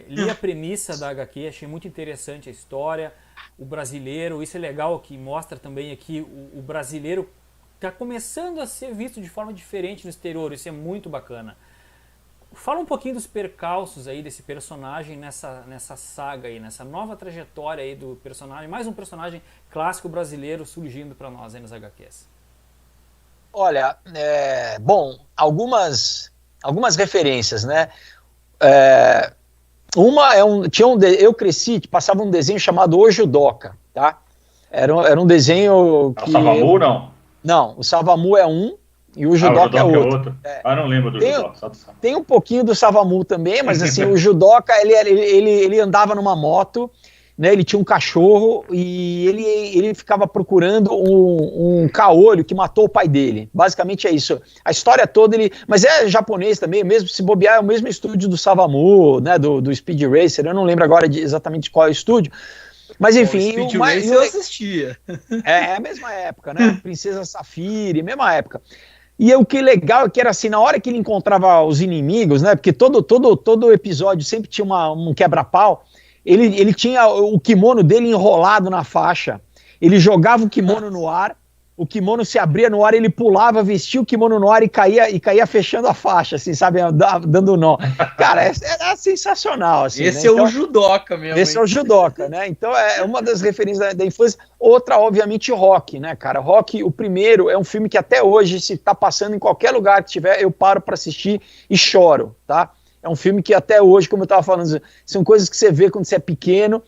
li a premissa da HQ, achei muito interessante a história. O brasileiro, isso é legal, que mostra também aqui o brasileiro está começando a ser visto de forma diferente no exterior, isso é muito bacana. Fala um pouquinho dos percalços aí desse personagem nessa saga aí, nessa nova trajetória aí do personagem, mais um personagem clássico brasileiro surgindo para nós aí nas HQs. Olha, bom, algumas referências, né? Eu cresci, passava um desenho chamado O Judoca, tá? Era um desenho que... O Savamu, não? Não, o Savamu é um, e o Judoca é outro. Não lembro do Judoca. Tem um pouquinho do Savamu também, mas assim, o Judoca, ele andava numa moto, né, ele tinha um cachorro e ele ficava procurando um caolho que matou o pai dele. Basicamente é isso. A história toda, mas é japonês também, mesmo se bobear, é o mesmo estúdio do Savamu, né, do Speed Racer, eu não lembro agora exatamente qual é o estúdio. Mas enfim... O Speed Racer eu assistia. É a mesma época, né? Princesa Safiri, mesma época. E o que legal é que era assim, na hora que ele encontrava os inimigos, né? Porque todo episódio sempre tinha um quebra-pau. Ele tinha o kimono dele enrolado na faixa. Ele jogava o kimono no ar, o kimono se abria no ar, ele pulava, vestia o kimono no ar e caía fechando a faixa, assim, sabe? Dando nó. Cara, é sensacional. Assim, esse né? é o Judoca mesmo. Esse é o Judoca, né? Então é uma das referências da infância. Outra, obviamente, Rock, né, cara? Rock, o primeiro, é um filme que até hoje, se tá passando em qualquer lugar que tiver, eu paro para assistir e choro, tá? É um filme que até hoje, como eu estava falando, são coisas que você vê quando você é pequeno,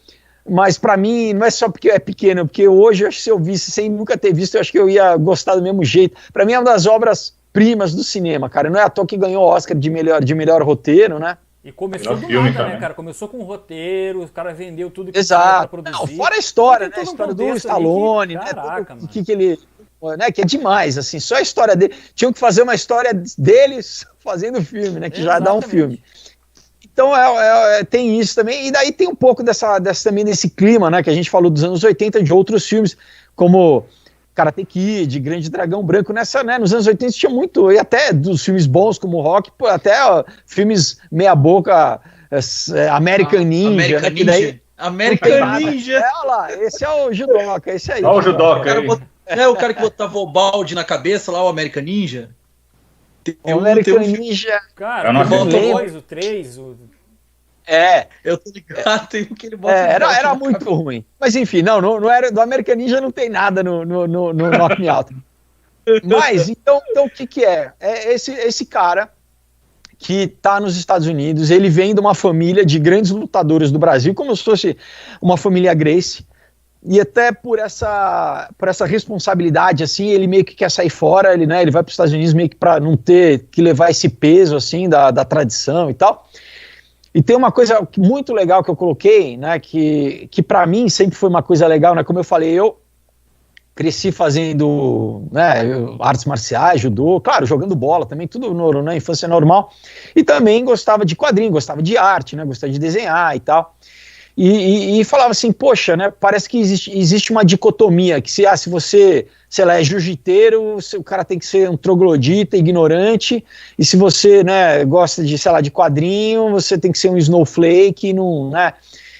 mas para mim não é só porque é pequeno, porque hoje, eu acho que se eu visse sem nunca ter visto, eu acho que eu ia gostar do mesmo jeito. Para mim é uma das obras-primas do cinema, cara. Não é à toa que ganhou o Oscar de melhor roteiro, né? E começou do nada, né, cara? Começou com um roteiro, o cara vendeu tudo que tinha pra produzir. Não, fora a história, né? A história do Stallone, né? Caraca, mano. Que ele... Né, que é demais, assim, só a história dele. Tinham que fazer uma história deles fazendo filme, né? Que já dá um filme. Então tem isso também, e daí tem um pouco também desse clima, né? Que a gente falou dos anos 80, de outros filmes, como Karate Kid, Grande Dragão Branco, né, nos anos 80 tinha muito, e até dos filmes bons como Rock, até filmes meia boca, American Ninja. American Ninja. Olha lá, esse é o Judoca, esse aí. Olha o Judoca aí. O cara que botava o balde na cabeça lá, o American Ninja. O American Ninja. Cara, o 2, o 3, eu tô ligado, tem um que ele bota. Era muito ruim. Mas enfim, não era. Do American Ninja não tem nada no Knock Me Out. Mas, então o que é? É esse cara que tá nos Estados Unidos, ele vem de uma família de grandes lutadores do Brasil, como se fosse uma família Gracie. E até por essa responsabilidade, assim, ele meio que quer sair fora, ele vai para os Estados Unidos meio que para não ter que levar esse peso, assim, da tradição e tal. E tem uma coisa muito legal que eu coloquei, né, que para mim sempre foi uma coisa legal, né, como eu falei, eu cresci fazendo, né, artes marciais, judô, claro, jogando bola também, tudo na infância normal, e também gostava de quadrinho, gostava de arte, né, gostava de desenhar e tal. E falava assim, poxa, né, parece que existe uma dicotomia, que se você, sei lá, é jiu-jiteiro, o cara tem que ser um troglodita, ignorante, e se você, né, gosta de, sei lá, de quadrinho, você tem que ser um snowflake, não, né,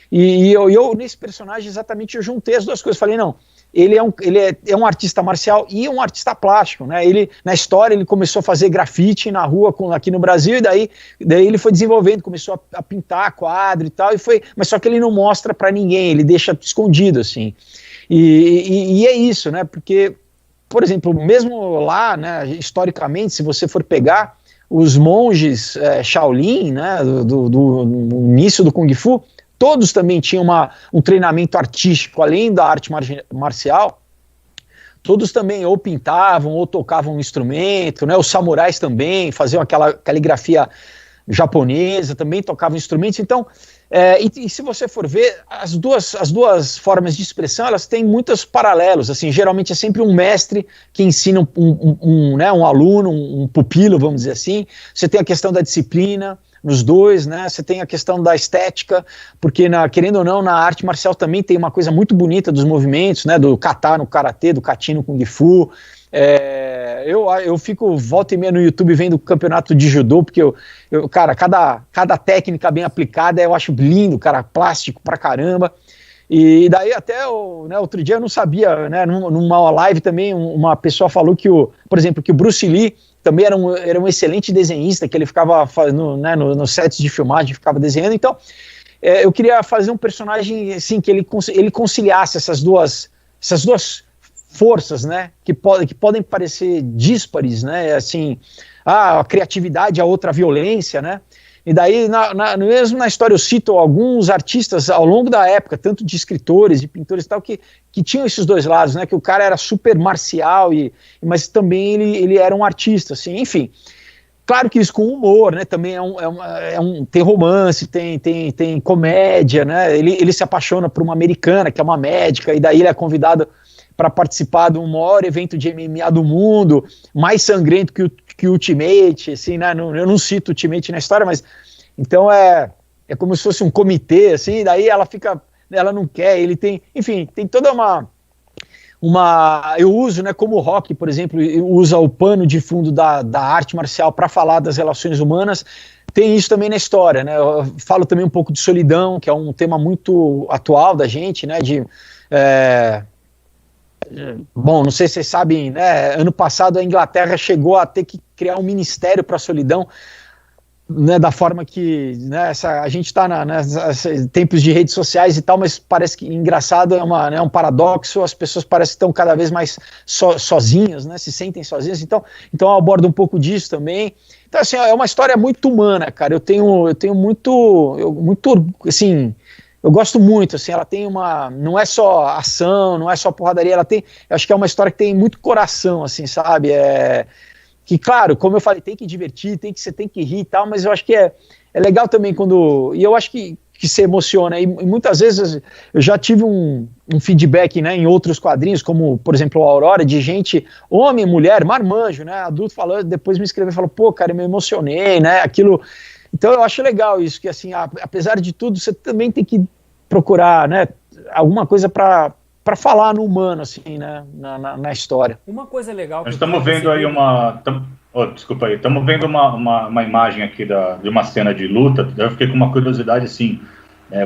e eu nesse personagem exatamente eu juntei as duas coisas, falei, não, ele é um artista marcial e um artista plástico, né? Na história ele começou a fazer grafite na rua aqui no Brasil, e daí ele foi desenvolvendo, começou a pintar quadro e tal, mas só que ele não mostra para ninguém, ele deixa escondido, assim. E é isso, né? Porque, por exemplo, mesmo lá, né, historicamente, se você for pegar os monges Shaolin, né, do início do Kung Fu, todos também tinham um treinamento artístico, além da arte marcial, todos também ou pintavam ou tocavam um instrumento, né? Os samurais também faziam aquela caligrafia japonesa, também tocavam instrumentos. Então, e se você for ver, as duas formas de expressão, elas têm muitos paralelos, assim, geralmente é sempre um mestre que ensina um aluno, um pupilo, vamos dizer assim. Você tem a questão da disciplina, nos dois, né, você tem a questão da estética, porque querendo ou não, na arte marcial também tem uma coisa muito bonita dos movimentos, né, do kata no karatê, do kati no kung fu. Eu fico volta e meia no YouTube vendo o campeonato de judô, porque cara, cada técnica bem aplicada eu acho lindo, cara, plástico pra caramba. E daí até, outro dia eu não sabia, né, numa live também, uma pessoa falou por exemplo, que o Bruce Lee também era um excelente desenhista, que ele ficava nos sets de filmagem, ficava desenhando. Então, eu queria fazer um personagem assim, que ele conciliasse essas duas forças, né, que podem parecer díspares, né, assim, a criatividade, a outra a violência, né. E daí, mesmo na história, eu cito alguns artistas ao longo da época, tanto de escritores, de pintores e tal, que tinham esses dois lados, né? Que o cara era super marcial, mas também ele era um artista, assim, enfim. Claro que isso com humor, né? Também tem romance, tem comédia, né? Ele se apaixona por uma americana, que é uma médica, e daí ele é convidado para participar do maior evento de MMA do mundo, mais sangrento que o Ultimate, assim, né? Eu não cito Ultimate na história, mas então é como se fosse um comitê, assim, daí ela não quer, ele tem, enfim, tem toda eu uso, né, como o rock, por exemplo, usa o pano de fundo da arte marcial para falar das relações humanas, tem isso também na história, né? Eu falo também um pouco de solidão, que é um tema muito atual da gente, né, bom, não sei se vocês sabem, né, ano passado a Inglaterra chegou a ter que criar um ministério para a solidão, né, da forma que, né, a gente está tempos de redes sociais e tal, mas parece que engraçado, é um paradoxo, as pessoas parecem que estão cada vez mais sozinhas, né, se sentem sozinhas, então eu abordo um pouco disso também. Então, assim, é uma história muito humana, cara, eu tenho muito, assim, eu gosto muito, assim, ela tem não é só ação, não é só porradaria, eu acho que é uma história que tem muito coração, assim, sabe, que, claro, como eu falei, tem que divertir, você tem que rir e tal, mas eu acho que é legal também e eu acho que se emociona, e muitas vezes eu já tive um feedback, né, em outros quadrinhos, como, por exemplo, a Aurora, de gente, homem, mulher, marmanjo, né, adulto falando, depois me escreveu e falou, pô, cara, eu me emocionei, né, aquilo, então eu acho legal isso, que assim, apesar de tudo, você também tem que procurar, né, alguma coisa para falar no humano, assim, né, na história. Uma coisa legal... Nós estamos vendo aí desculpa aí, estamos vendo uma imagem aqui de uma cena de luta, eu fiquei com uma curiosidade, assim,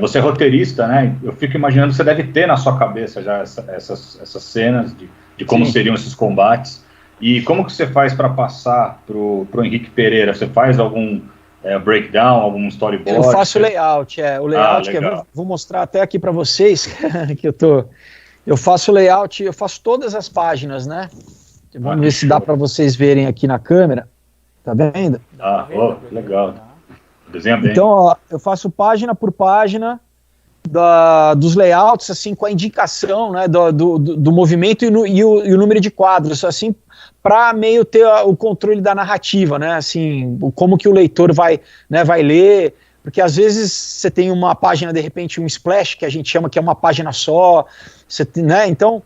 você é roteirista, né, eu fico imaginando, você deve ter na sua cabeça já essas cenas de como seriam esses combates, e como que você faz para passar pro Henrique Pereira? Você faz algum breakdown, algum storyboard? Eu faço layout, o layout que eu vou mostrar até aqui para vocês, que eu faço layout, eu faço todas as páginas, né? Vamos ver se dá para vocês verem aqui na câmera. Tá vendo? Legal. Desenha bem. Então, ó, eu faço página por página dos layouts, assim, com a indicação, né, do movimento e o número de quadros, assim, para meio ter o controle da narrativa, né? Assim, como que o leitor vai ler. Porque às vezes você tem uma página, de repente, um splash, que a gente chama que é uma página só, né? Então,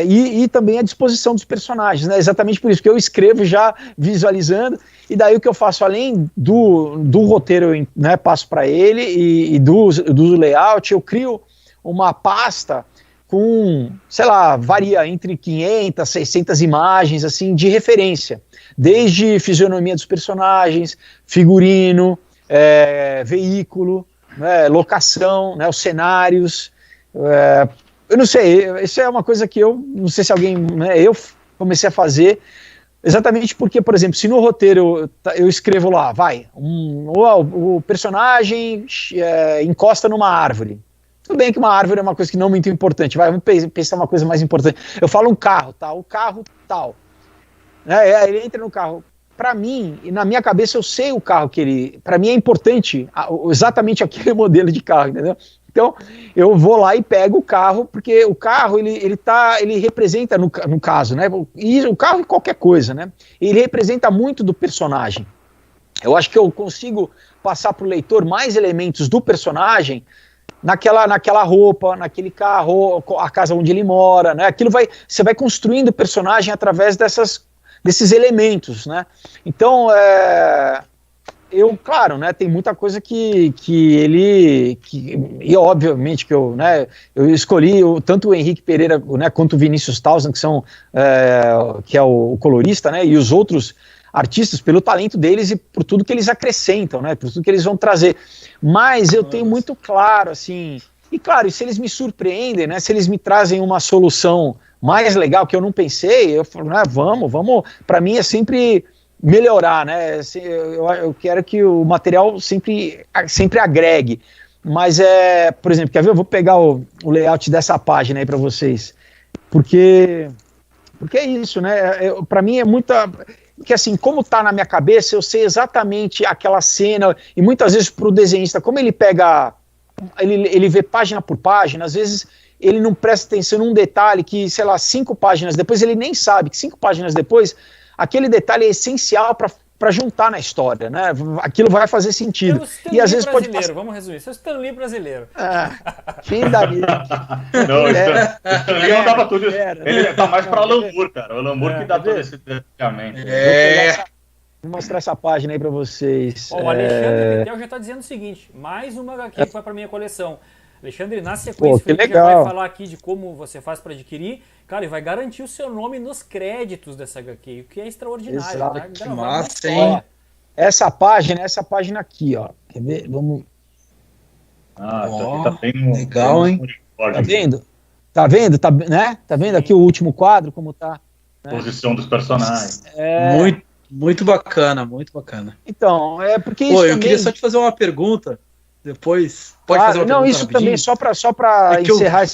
e também a disposição dos personagens, né? Exatamente por isso que eu escrevo já visualizando, e daí o que eu faço, além do roteiro, né, passo para ele, e do layout, eu crio uma pasta com, sei lá, varia entre 500, 600 imagens, assim, de referência, desde fisionomia dos personagens, figurino, veículo, né, locação, né, os cenários, eu não sei, isso é uma coisa que eu não sei se alguém, né, eu comecei a fazer, exatamente porque, por exemplo, se no roteiro eu escrevo lá, o personagem encosta numa árvore, tudo bem que uma árvore é uma coisa que não é muito importante, vamos pensar uma coisa mais importante, eu falo um carro, tá, o carro tal, né, ele entra no carro. Para mim, e na minha cabeça eu sei o carro para mim é importante exatamente aquele modelo de carro, entendeu? Então, eu vou lá e pego o carro, porque o carro, ele representa, no caso, né, e o carro é qualquer coisa, né, ele representa muito do personagem. Eu acho que eu consigo passar para o leitor mais elementos do personagem naquela roupa, naquele carro, a casa onde ele mora, né, você vai construindo o personagem através desses elementos, né? Então, claro, né, tem muita coisa que e obviamente que eu escolhi tanto o Henrique Pereira, né, quanto o Vinícius Tausen, que é o colorista, né, e os outros artistas, pelo talento deles e por tudo que eles acrescentam, né, por tudo que eles vão trazer. Mas eu tenho muito claro, assim, e claro, se eles me surpreendem, né, se eles me trazem uma solução mais legal que eu não pensei, eu falo, né, vamos, para mim é sempre melhorar, né, eu quero que o material sempre agregue, mas por exemplo, quer ver, eu vou pegar o layout dessa página aí para vocês, porque é isso, né, para mim é muita, que assim, como tá na minha cabeça, eu sei exatamente aquela cena, e muitas vezes pro desenhista, como ele pega, ele vê página por página, às vezes ele não presta atenção num detalhe que, sei lá, 5 páginas depois, ele nem sabe que 5 páginas depois, aquele detalhe é essencial para juntar na história, né? Aquilo vai fazer sentido. E às vezes pode passar... Vamos resumir, seu Stan Lee brasileiro. Fim da vida. Não, Stan Lee não dava tudo isso. Ele tá mais para Alan Moore, cara. O Alan Moore que dá todo esse detalhamento. Vou mostrar essa página aí para vocês. O Alexandre Vitel já tá dizendo o seguinte, mais uma HQ que vai para minha coleção. Alexandre, na sequência, que legal. já vai falar aqui de como você faz para adquirir, cara, e vai garantir o seu nome nos créditos dessa HQ, o que é extraordinário. Exato, né? Que massa, hein? Essa página aqui, ó. Quer ver? Vamos... Tá bem legal, hein? Tá vendo? Tá vendo? Né? Tá vendo aqui o último quadro, como tá? Né? Posição dos personagens. Muito bacana, muito bacana. Então, porque isso eu queria só te fazer uma pergunta. Depois pode fazer uma pergunta. Não, isso rapidinho? Também, só para encerrar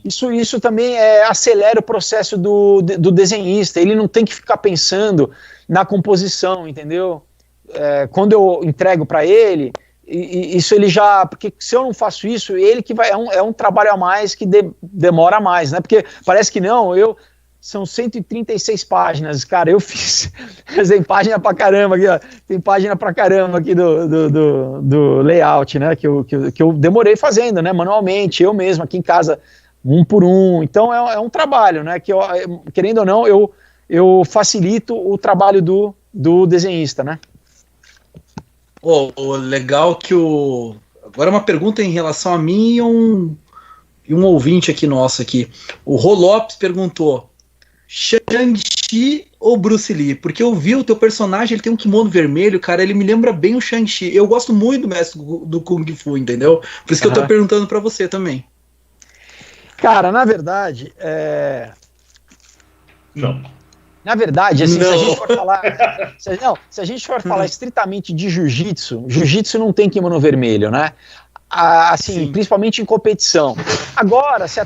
isso também acelera o processo do desenhista. Ele não tem que ficar pensando na composição, entendeu? Quando eu entrego para ele, isso ele já... Porque se eu não faço isso, ele que vai... É um trabalho a mais que demora mais, né? Porque parece que não, são 136 páginas, cara, eu fiz, tem página pra caramba aqui, ó, tem página pra caramba aqui do layout, né, que eu demorei fazendo, né, manualmente, eu mesmo, aqui em casa, um por um, então é um trabalho, né, que eu, querendo ou não, eu facilito o trabalho do desenhista, né. Legal que agora uma pergunta em relação a mim e um ouvinte aqui nosso aqui, o Rô Lopes perguntou, Shang-Chi ou Bruce Lee? Porque eu vi o teu personagem, ele tem um kimono vermelho, cara, ele me lembra bem o Shang-Chi. Eu gosto muito do mestre do Kung Fu, entendeu? Por isso que eu tô perguntando pra você também. Cara, na verdade, Não. Na verdade, assim, se a gente for falar estritamente de jiu-jitsu não tem kimono vermelho, né? Assim, sim, principalmente em competição. Agora, você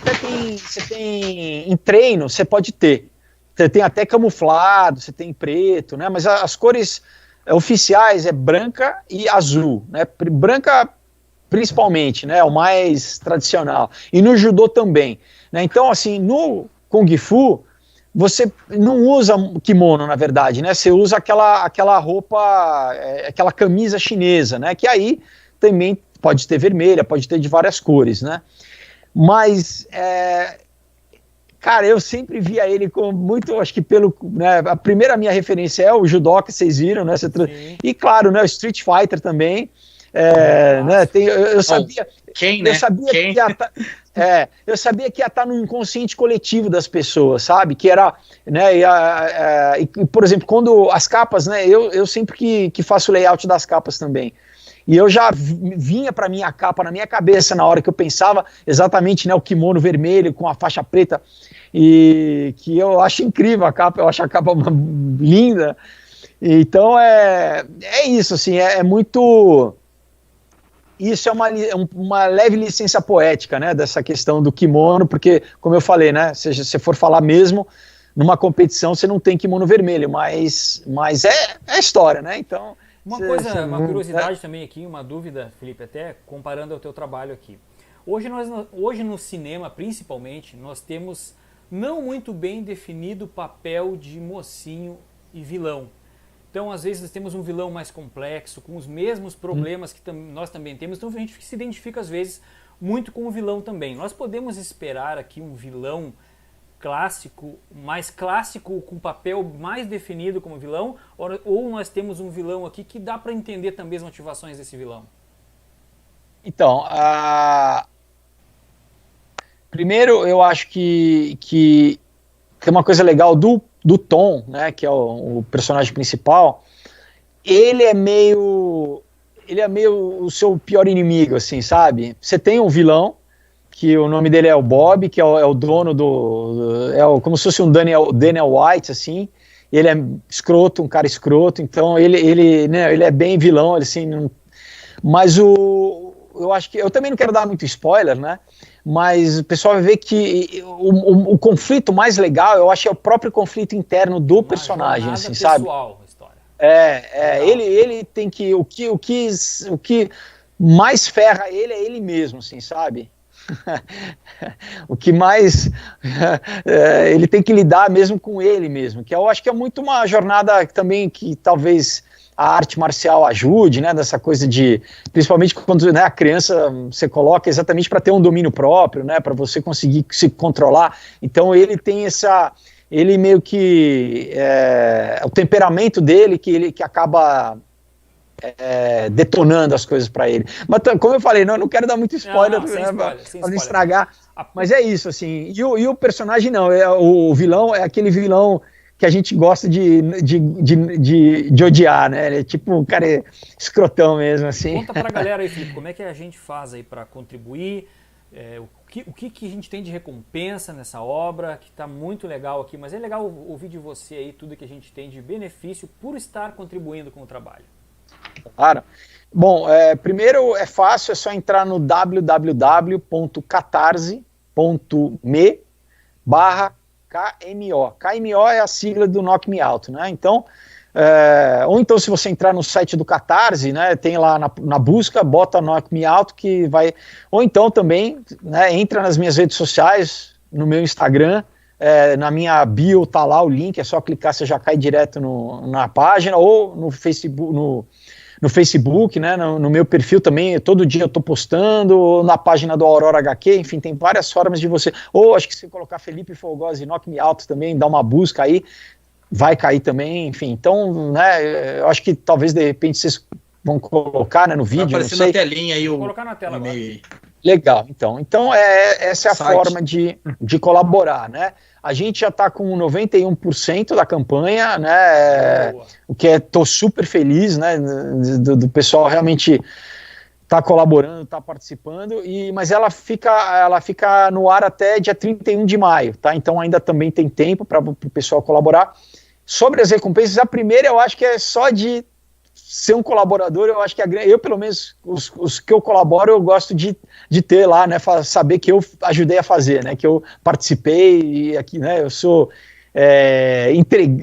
tem em treino, você pode ter. Você tem até camuflado, você tem preto, né? Mas as cores oficiais é branca e azul, né? Branca principalmente, né? O mais tradicional. E no judô também, né? Então, assim, no Kung Fu, você não usa kimono, na verdade, né? Você usa aquela roupa, aquela camisa chinesa, né? Que aí também pode ter vermelha, pode ter de várias cores, né? Mas, cara, eu sempre via ele com muito, acho que né, a primeira minha referência é o judô, que vocês viram, né? E claro, né, o Street Fighter também, né? Eu sabia... Quem, né? Eu sabia Quem? eu sabia que ia estar no inconsciente coletivo das pessoas, sabe? Que era, né? Por exemplo, quando as capas, né? Eu sempre que faço o layout das capas também. E eu já vinha para minha capa na minha cabeça na hora que eu pensava exatamente, né, o kimono vermelho com a faixa preta, e que eu acho incrível a capa, eu acho a capa linda. Então é isso, assim, é muito... Isso é uma leve licença poética, né, dessa questão do kimono, porque, como eu falei, né, se você for falar mesmo, numa competição você não tem kimono vermelho, mas é história, né, então... Uma curiosidade também aqui, uma dúvida, Felipe, até comparando ao teu trabalho aqui. Hoje no cinema, principalmente, nós temos não muito bem definido o papel de mocinho e vilão. Então, às vezes, nós temos um vilão mais complexo, com os mesmos problemas que nós também temos, então a gente se identifica, às vezes, muito com o vilão também. Nós podemos esperar aqui um vilão mais clássico, com papel mais definido como vilão, ou nós temos um vilão aqui que dá para entender também as motivações desse vilão? Então, primeiro eu acho que tem uma coisa legal do Tom, né, que é o personagem principal. Ele é meio o seu pior inimigo, assim, sabe? Você tem um vilão, que o nome dele é o Bob, que é o dono como se fosse um Daniel White, assim. Ele é escroto, um cara escroto, então ele é bem vilão, assim, mas eu acho que, eu também não quero dar muito spoiler, né, mas o pessoal vai ver que o conflito mais legal, eu acho que é o próprio conflito interno do personagem, assim, pessoal, sabe? Ele tem que, o que mais ferra ele é ele mesmo, assim, sabe? O que mais ele tem que lidar mesmo com ele mesmo, que eu acho que é muito uma jornada também que talvez a arte marcial ajude, né, dessa coisa de, principalmente quando, né, a criança você coloca exatamente para ter um domínio próprio, né, para você conseguir se controlar, então ele tem ele meio que, o temperamento dele que acaba detonando as coisas para ele. Mas como eu falei, não quero dar muito spoiler, para não estragar, mas é isso, assim, e o personagem não, o vilão é aquele vilão que a gente gosta de odiar, né? Ele é tipo um cara escrotão mesmo, assim. Conta pra galera aí, Felipe, como é que a gente faz aí para contribuir, o que a gente tem de recompensa nessa obra, que tá muito legal aqui, mas é legal ouvir de você aí tudo que a gente tem de benefício por estar contribuindo com o trabalho. Claro. Bom, primeiro é fácil, é só entrar no www.catarse.me/KMO. KMO é a sigla do Knock Me Out, né? Então, ou então se você entrar no site do Catarse, né, tem lá na busca, bota Knock Me Out que vai, ou então também, né, entra nas minhas redes sociais, no meu Instagram, na minha bio tá lá o link, é só clicar, você já cai direto na página, ou no Facebook, né, no meu perfil também, todo dia eu tô postando, na página do Aurora HQ, enfim, tem várias formas de você, ou acho que se você colocar Felipe Folgosi Knock Me Out também, dá uma busca aí, vai cair também, enfim, então, né, eu acho que talvez de repente vocês vão colocar, né, no vídeo, vai aparecer na telinha aí, vou colocar na tela agora. Legal, então essa é a forma de colaborar, né? A gente já está com 91% da campanha, né? O que estou super feliz, né? Do pessoal realmente tá colaborando, tá participando, mas ela fica no ar até dia 31 de maio, tá? Então ainda também tem tempo para o pessoal colaborar. Sobre as recompensas, a primeira eu acho que é só de ser um colaborador, eu acho que eu pelo menos, os que eu colaboro, eu gosto de ter lá, né, saber que eu ajudei a fazer, né, que eu participei, e aqui, né, eu sou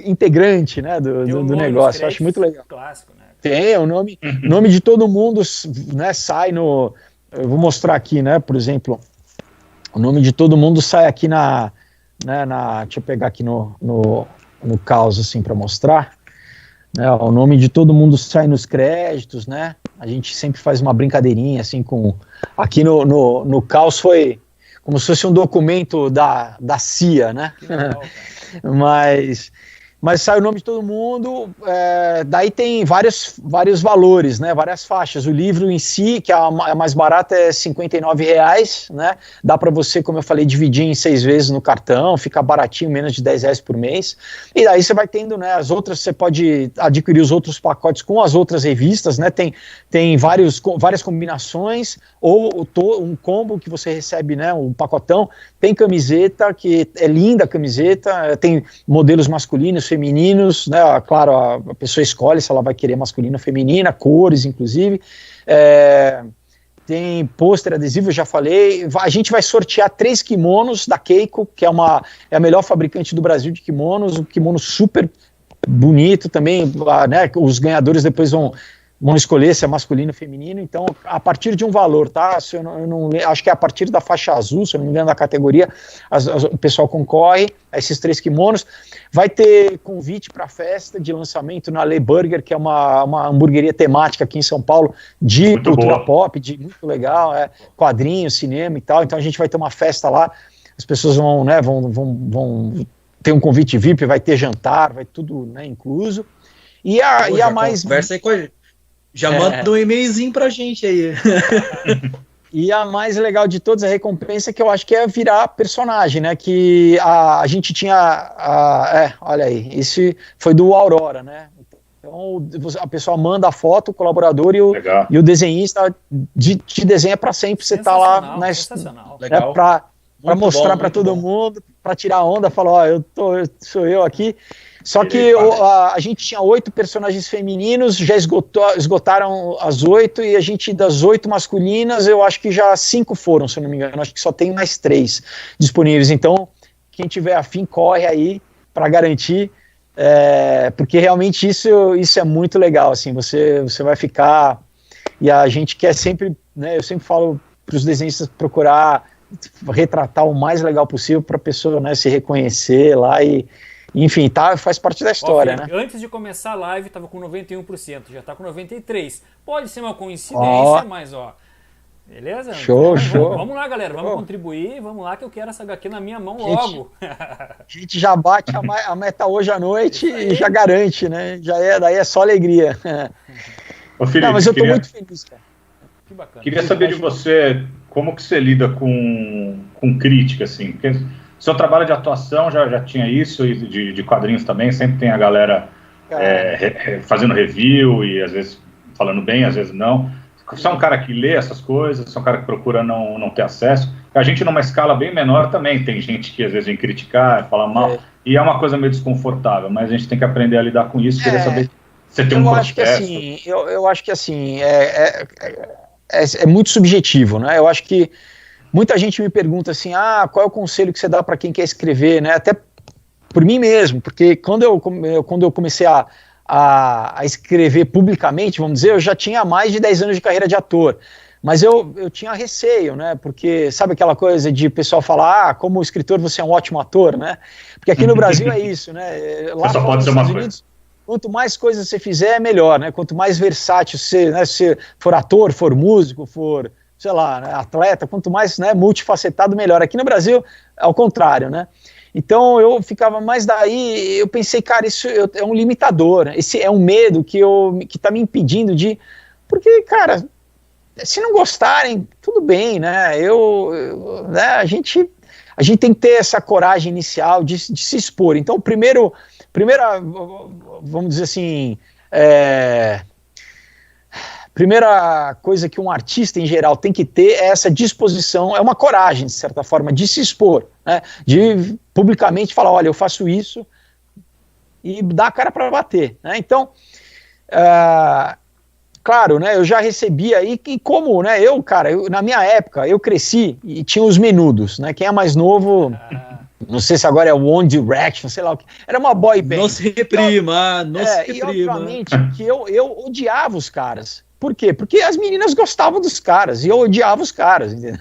integrante, né, do negócio, eu acho muito legal. Clássico, né? Tem, o nome de todo mundo, né, sai eu vou mostrar aqui, né, por exemplo, o nome de todo mundo sai aqui deixa eu pegar aqui no caos, assim, para mostrar. O nome de todo mundo sai nos créditos, né? A gente sempre faz uma brincadeirinha, assim, aqui no caos foi como se fosse um documento da CIA, né? Que legal, mas sai o nome de todo mundo, daí tem vários valores, né, várias faixas. O livro em si, que é a mais barata, é R$59, né, dá para você, como eu falei, dividir em 6 vezes no cartão, fica baratinho, menos de R$10 por mês, e daí você vai tendo, né, as outras, você pode adquirir os outros pacotes com as outras revistas, né, tem várias combinações, ou um combo que você recebe, né, um pacotão, tem camiseta, que é linda a camiseta, tem modelos masculinos, femininos, né, claro, a pessoa escolhe se ela vai querer masculina ou feminina, cores, inclusive, tem pôster adesivo, eu já falei, a gente vai sortear 3 kimonos da Keiko, que é a melhor fabricante do Brasil de kimonos, um kimono super bonito também, né, os ganhadores depois vão escolher se é masculino ou feminino, então a partir de um valor, tá? Se eu não acho que é a partir da faixa azul, se eu não me engano, da categoria, o pessoal concorre a esses 3 kimonos. Vai ter convite para a festa de lançamento na Le Burger, que é uma hamburgueria temática aqui em São Paulo, de muito cultura pop, muito legal, quadrinhos, cinema e tal, então a gente vai ter uma festa lá, as pessoas vão ter um convite VIP, vai ter jantar, vai tudo, né, incluso. E a mais... Conversa aí com a gente. Já manda um e-mailzinho pra gente aí. E a mais legal de todas, a recompensa, que eu acho que é virar personagem, né? Que a gente tinha... olha aí, esse foi do Aurora, né? Então a pessoa manda a foto, o colaborador e o desenhista te desenha para sempre. Você tá lá sensacional. Legal. para mostrar para todo mundo, para tirar onda, falar, ó, sou eu aqui. Só que a gente tinha 8 personagens femininos, já esgotaram as 8, e a gente, das 8 masculinas, eu acho que já 5 foram, se eu não me engano, acho que só tem mais 3 disponíveis. Então, quem tiver afim, corre aí para garantir, porque realmente isso é muito legal, assim, você vai ficar, e a gente quer sempre, né, eu sempre falo para os desenhistas procurar retratar o mais legal possível para a pessoa, né, se reconhecer lá e enfim, faz parte da história, né? Antes de começar a live, estava com 91%, já está com 93%. Pode ser uma coincidência, mas ó. Beleza? Show, então, show. Vamos lá, galera, vamos contribuir, vamos lá que eu quero essa HQ na minha mão logo. A gente já bate a meta hoje à noite e já garante, né? Daí é só alegria. Ô, Felipe, não, mas eu tô muito feliz, cara. Que bacana. Queria saber de você como que você lida com crítica, assim, porque seu trabalho de atuação já tinha isso, e de quadrinhos também, sempre tem a galera fazendo review e às vezes falando bem, às vezes não. Você é um cara que lê essas coisas, você é um cara que procura não ter acesso. A gente, numa escala bem menor, também tem gente que às vezes vem criticar, falar mal, e é uma coisa meio desconfortável, mas a gente tem que aprender a lidar com isso. Queria saber se você tem um processo. Eu acho que assim, é muito subjetivo, né? Eu acho que muita gente me pergunta assim, qual é o conselho que você dá para quem quer escrever, né? Até por mim mesmo, porque quando eu comecei a escrever publicamente, vamos dizer, eu já tinha mais de 10 anos de carreira de ator, mas eu tinha receio, né? Porque sabe aquela coisa de pessoal falar, como escritor você é um ótimo ator, né? Porque aqui no Brasil é isso, né? Lá só pode ser uma coisa. Quanto mais coisas você fizer, melhor, né? Quanto mais versátil você, né? Se for ator, for músico, for sei lá, né, atleta, quanto mais, né, multifacetado, melhor. Aqui no Brasil, ao contrário, né? Então eu ficava, mas daí eu pensei, cara, isso é um limitador, esse é um medo que tá me impedindo de... Porque, cara, se não gostarem, tudo bem, né? Né, a gente tem que ter essa coragem inicial de se expor. Então, primeira, vamos dizer assim... Primeira coisa que um artista em geral tem que ter é essa disposição, é uma coragem, de certa forma, de se expor, né? De publicamente falar, olha, eu faço isso, e dar a cara para bater, né? Então, claro, né, eu já recebi aí, e como, né, na minha época, eu cresci e tinha os menudos, né? Quem é mais novo... Não sei se agora é One Direction, sei lá o que. Era uma boy band. Não se reprima, não se reprima. E obviamente que eu odiava os caras. Por quê? Porque as meninas gostavam dos caras e eu odiava os caras, entendeu?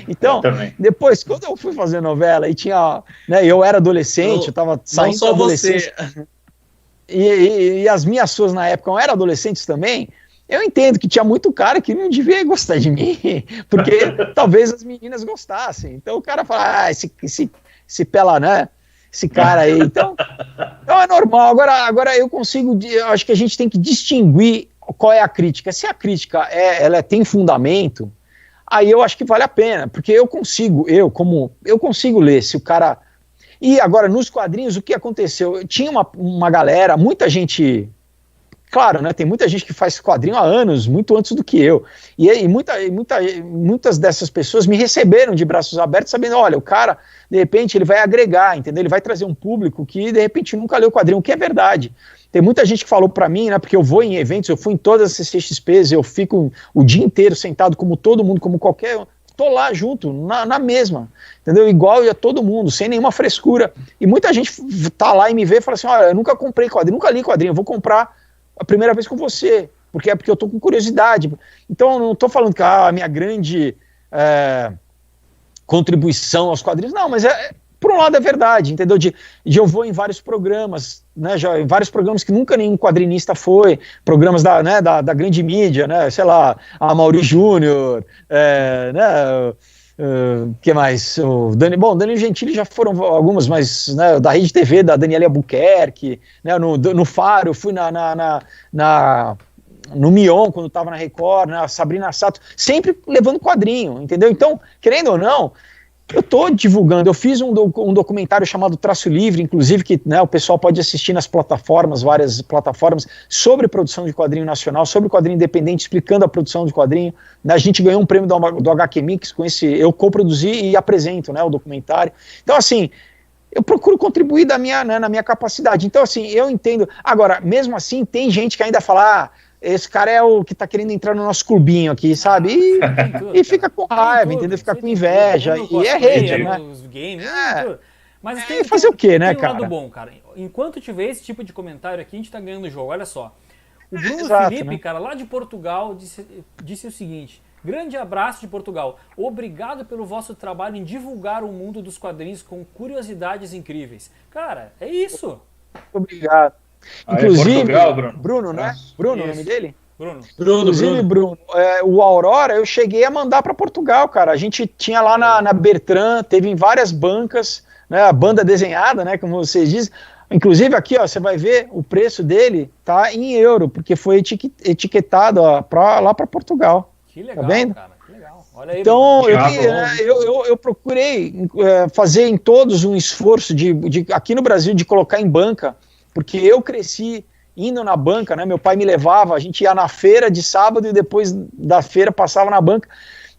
Então, depois, quando eu fui fazer novela e tinha, né, eu era adolescente, eu tava saindo da adolescência. E as minhas suas na época não eram adolescentes também, eu entendo que tinha muito cara que não devia gostar de mim, porque talvez as meninas gostassem. Então o cara fala, esse pela, né? Esse cara aí. Então é normal. Agora eu acho que a gente tem que distinguir qual é a crítica. Se a crítica ela tem fundamento, aí eu acho que vale a pena, porque eu consigo ler se o cara... E agora, nos quadrinhos, o que aconteceu? Tinha uma galera, muita gente... Claro, né, tem muita gente que faz quadrinho há anos, muito antes do que eu. E muitas dessas pessoas me receberam de braços abertos, sabendo, olha, o cara, de repente, ele vai agregar, entendeu? Ele vai trazer um público que, de repente, nunca leu quadrinho, o que é verdade. Tem muita gente que falou pra mim, né, porque eu vou em eventos, eu fui em todas as CCXPs, eu fico o dia inteiro sentado como todo mundo, como qualquer... Tô lá junto, na mesma, entendeu? Igual a todo mundo, sem nenhuma frescura. E muita gente tá lá e me vê e fala assim, olha, eu nunca comprei quadrinho, nunca li quadrinho, eu vou comprar a primeira vez com você, porque eu tô com curiosidade. Então eu não tô falando que a minha grande contribuição aos quadrinhos, não, mas por um lado é verdade, entendeu? De eu vou em vários programas, né, em vários programas que nunca nenhum quadrinista foi, programas da grande mídia, né, sei lá, a Mauri Júnior, né, que mais? Danilo Gentili já foram algumas, mas né, da Rede TV, da Daniela Albuquerque, né, no Faro, fui no Mion, quando estava na Record, né, a Sabrina Sato, sempre levando quadrinho, entendeu? Então, querendo ou não, Eu estou divulgando, eu fiz um documentário chamado Traço Livre, inclusive, que, né, o pessoal pode assistir nas plataformas, várias plataformas, sobre produção de quadrinho nacional, sobre quadrinho independente, explicando a produção de quadrinho. A gente ganhou um prêmio do HQ Mix com esse, eu coproduzi e apresento, né, o documentário. Então, assim, eu procuro contribuir na minha capacidade. Então, assim, eu entendo. Agora, mesmo assim, tem gente que ainda fala, esse cara é o que tá querendo entrar no nosso clubinho aqui, sabe? E fica com raiva, entendeu? Fica com inveja. E é hater, né? Os games, mas tem fazer o quê, né, cara? Lado bom, cara. Enquanto tiver esse tipo de comentário aqui, a gente tá ganhando o jogo. Olha só. O Bruno Felipe, né? Cara, lá de Portugal, disse o seguinte: grande abraço de Portugal. Obrigado pelo vosso trabalho em divulgar o mundo dos quadrinhos com curiosidades incríveis. Cara, é isso. Obrigado. Inclusive, Portugal, Bruno, né? Bruno, o nome dele? Inclusive, Bruno, o Aurora eu cheguei a mandar para Portugal, cara. A gente tinha lá na Bertrand, teve em várias bancas, né, a banda desenhada, né, como vocês dizem. Inclusive aqui, ó, você vai ver o preço dele tá em euro, porque foi etiquetado, ó, lá para Portugal. Que legal, tá vendo? Cara, que legal. Olha aí, então, eu procurei fazer em todos um esforço aqui no Brasil de colocar em banca, porque eu cresci indo na banca, né? Meu pai me levava, a gente ia na feira de sábado e depois da feira passava na banca.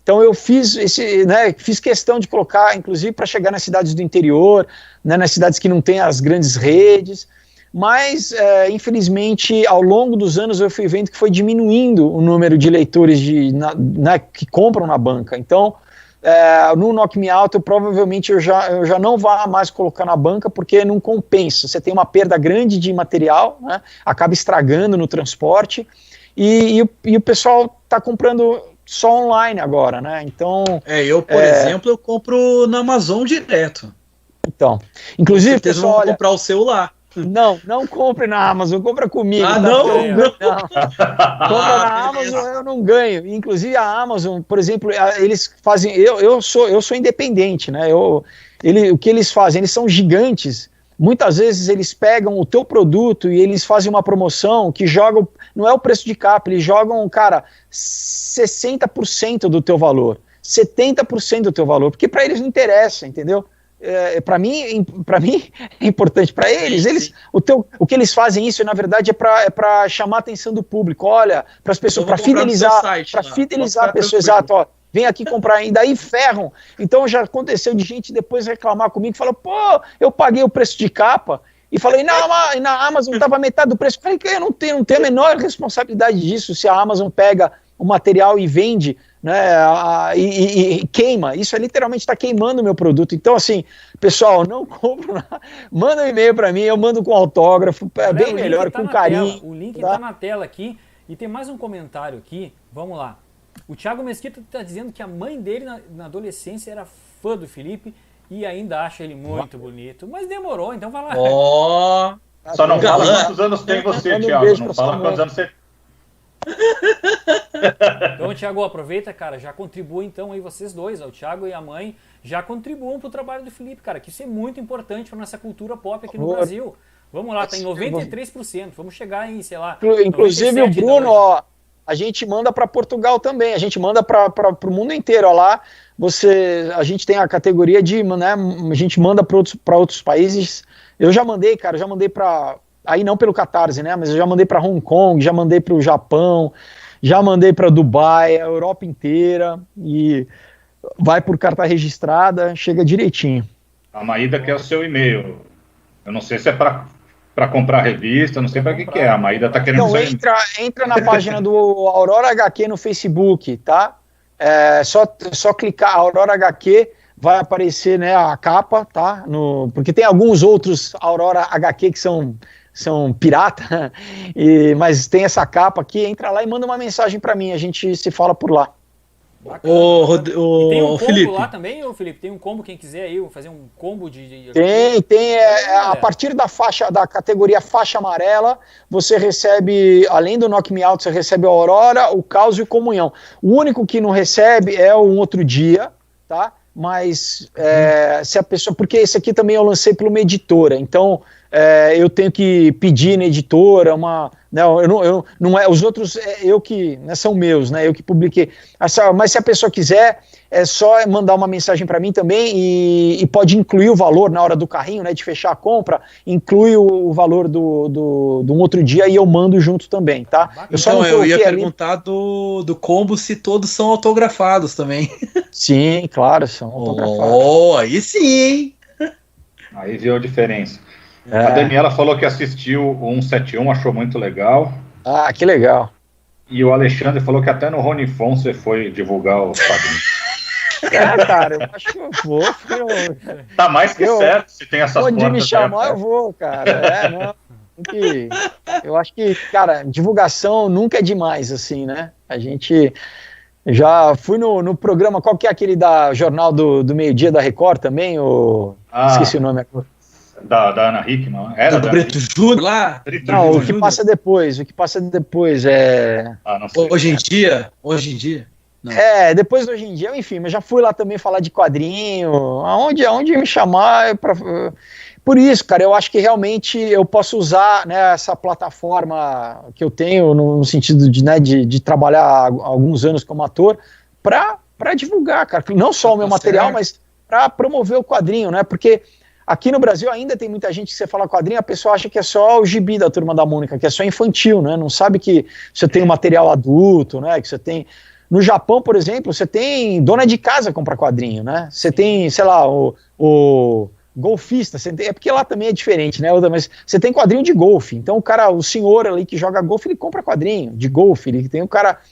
Então eu fiz fiz questão de colocar, inclusive para chegar nas cidades do interior, né, nas cidades que não tem as grandes redes, mas infelizmente ao longo dos anos eu fui vendo que foi diminuindo o número de leitores que compram na banca. Então no Knock Me Out provavelmente eu já não vá mais colocar na banca, porque não compensa, você tem uma perda grande de material, né, acaba estragando no transporte, e o pessoal está comprando só online agora, né, então... eu, por exemplo, eu compro na Amazon direto. Então, inclusive, pessoal, olha, comprar o seu lá. Não compre na Amazon, compra comigo. Ah, tá? não. Compra na Amazon, eu não ganho. Inclusive a Amazon, por exemplo, eles fazem... Eu sou independente, né? O que eles fazem? Eles são gigantes. Muitas vezes eles pegam o teu produto e eles fazem uma promoção que jogam... Não é o preço de capa, eles jogam, cara, 60% do teu valor, 70% do teu valor, porque para eles não interessa, entendeu? Para mim é importante, para eles o que eles fazem isso, na verdade, é para chamar a atenção do público, olha, para as pessoas, para fidelizar a pessoa, exato, ó, vem aqui comprar, e daí ferram. Então já aconteceu de gente depois reclamar comigo, falou, pô, eu paguei o preço de capa, e falei, na Amazon estava metade do preço. Falei que eu não tenho a menor responsabilidade disso, se a Amazon pega o material e vende, né, e queima, isso literalmente está queimando o meu produto. Então, assim, pessoal, não compro nada, manda um e-mail para mim, eu mando com autógrafo, bem melhor, com carinho. O link está na tela aqui, e tem mais um comentário aqui, vamos lá. O Thiago Mesquita está dizendo que a mãe dele na adolescência era fã do Felipe e ainda acha ele muito bonito, mas demorou, então vai lá. Só não fala quantos anos tem você, Thiago, não fala quantos anos você... Então, Thiago, aproveita, cara, já contribua então aí vocês dois, o Thiago e a mãe, já contribuam pro trabalho do Felipe, cara, que isso é muito importante para nossa cultura pop aqui no Brasil. Vamos lá, tá em 93%, vamos chegar em, sei lá... Inclusive o Bruno, ó, a gente manda para Portugal também, a gente manda para o mundo inteiro, ó, lá a gente tem a categoria de, né, a gente manda para outros países. Eu já mandei, cara, para... Aí não pelo Catarse, né? Mas eu já mandei para Hong Kong, já mandei para o Japão, já mandei para Dubai, a Europa inteira, e vai por carta registrada, chega direitinho. A Maída quer o seu e-mail. Eu não sei se é para comprar revista, não sei para que é. A Maída está querendo... Então, entra na página do Aurora HQ no Facebook, tá? Só clicar Aurora HQ, vai aparecer, né, a capa, tá? Porque tem alguns outros Aurora HQ que são pirata, mas tem essa capa aqui, entra lá e manda uma mensagem para mim, a gente se fala por lá. Tem um combo Felipe. Lá também, Felipe? Tem um combo, quem quiser aí, fazer um combo de... Tem, a partir da categoria faixa amarela, você recebe, além do Knock Me Out, você recebe a Aurora, o Caos e o Comunhão. O único que não recebe é um Outro Dia, tá? Mas se a pessoa... Porque esse aqui também eu lancei por uma editora, então... eu tenho que pedir na editora uma Não, não é, os outros eu que, né, são meus, né, eu que publiquei. Mas se a pessoa quiser, é só mandar uma mensagem para mim também e pode incluir o valor na hora do carrinho, né, de fechar a compra, inclui o valor de um outro dia e eu mando junto também, tá? Eu ia perguntar do combo se todos são autografados também. Sim, claro, são autografados. Oh, aí sim! Aí viu a diferença. A Daniela falou que assistiu o 171, achou muito legal. Ah, que legal. E o Alexandre falou que até no Rony Fon você foi divulgar os quadrinhos. Cara, eu acho que eu vou. Tá mais que certo se tem essas portas. Onde me chamar, eu vou, cara. Não. Eu acho que, cara, divulgação nunca é demais, assim, né? A gente já fui no programa, qual que é aquele da Jornal do Meio-Dia da Record também? Esqueci o nome agora. Da Ana Hickman. Era do Brito Júnior lá? Não, o que passa depois. É... não sei. Hoje em dia? Não. Depois do Hoje em Dia, enfim, mas já fui lá também falar de quadrinho, aonde me chamar, por isso, cara, eu acho que realmente eu posso usar, né, essa plataforma que eu tenho, no sentido de trabalhar há alguns anos como ator, para divulgar, cara, não só o meu material, mas para promover o quadrinho, né, porque aqui no Brasil ainda tem muita gente que você fala quadrinho, a pessoa acha que é só o gibi da Turma da Mônica, que é só infantil, né, não sabe que você tem um material adulto, né, que você tem... No Japão, por exemplo, você tem dona de casa comprar quadrinho, né? Você tem, sei lá, o golfista, é porque lá também é diferente, né? Mas você tem quadrinho de golfe, então o senhor ali que joga golfe, ele compra quadrinho de golfe, ele tem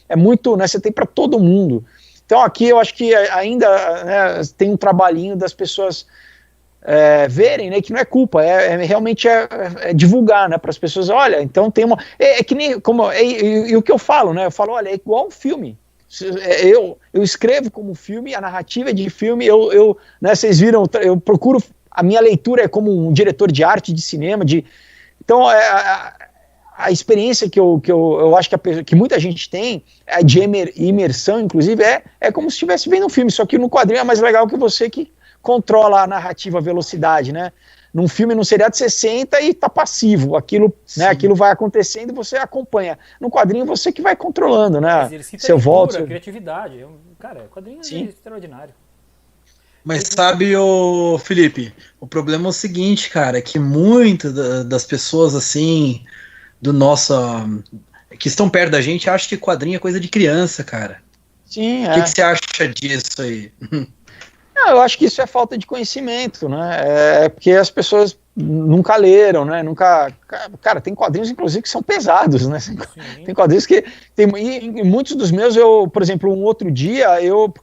é muito, né? Você tem para todo mundo. Então aqui eu acho que ainda, né, tem um trabalhinho das pessoas verem, né, que não é culpa, realmente divulgar, né, para as pessoas, olha, então tem uma, que nem, e o que eu falo, né, eu falo, olha, é igual um filme. Eu escrevo como filme, a narrativa é de filme, né, vocês viram, eu procuro, a minha leitura é como um diretor de arte, de cinema, então a experiência que eu acho que muita gente tem, de imersão, inclusive, é como se estivesse vendo um filme, só que no quadrinho é mais legal que você que controla a narrativa, a velocidade, né? Num filme, num seriado, você senta e tá passivo, aquilo vai acontecendo e você acompanha. No quadrinho, você que vai controlando, né? Seu voto, a criatividade. Cara, quadrinho é extraordinário. Mas sabe, Felipe, o problema é o seguinte, cara, é que muitas das pessoas, assim, que estão perto da gente, acham que quadrinho é coisa de criança, cara. Sim, O que você acha disso aí? Eu acho que isso é falta de conhecimento, né? Porque as pessoas nunca leram, né? Cara, tem quadrinhos, inclusive, que são pesados, né? Tem quadrinhos que... E muitos dos meus, por exemplo, um outro dia,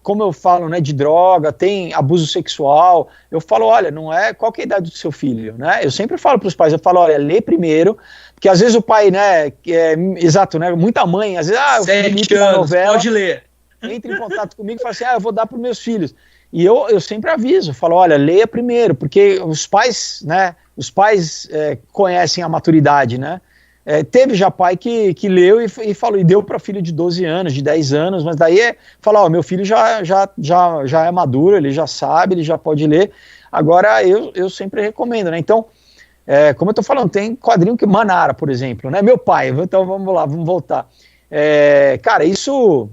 como eu falo, né, de droga, tem abuso sexual, eu falo, olha, não é... Qual que é a idade do seu filho, né? Eu sempre falo para os pais, eu falo, olha, lê primeiro, porque às vezes o pai, né, exato, né? Muita mãe, às vezes, o Felipe na novela... Pode ler. Entra em contato comigo e fala assim, eu vou dar para os meus filhos. E eu sempre aviso, falo, olha, leia primeiro, porque os pais, né, conhecem a maturidade, né? Teve já pai que leu e falou, e deu para filho de 12 anos, de 10 anos, mas daí fala, meu filho já é maduro, ele já sabe, ele já pode ler. Agora eu sempre recomendo, né? Então, como eu tô falando, tem quadrinho que Manara, por exemplo, né? Meu pai, então vamos lá, vamos voltar. Cara, isso...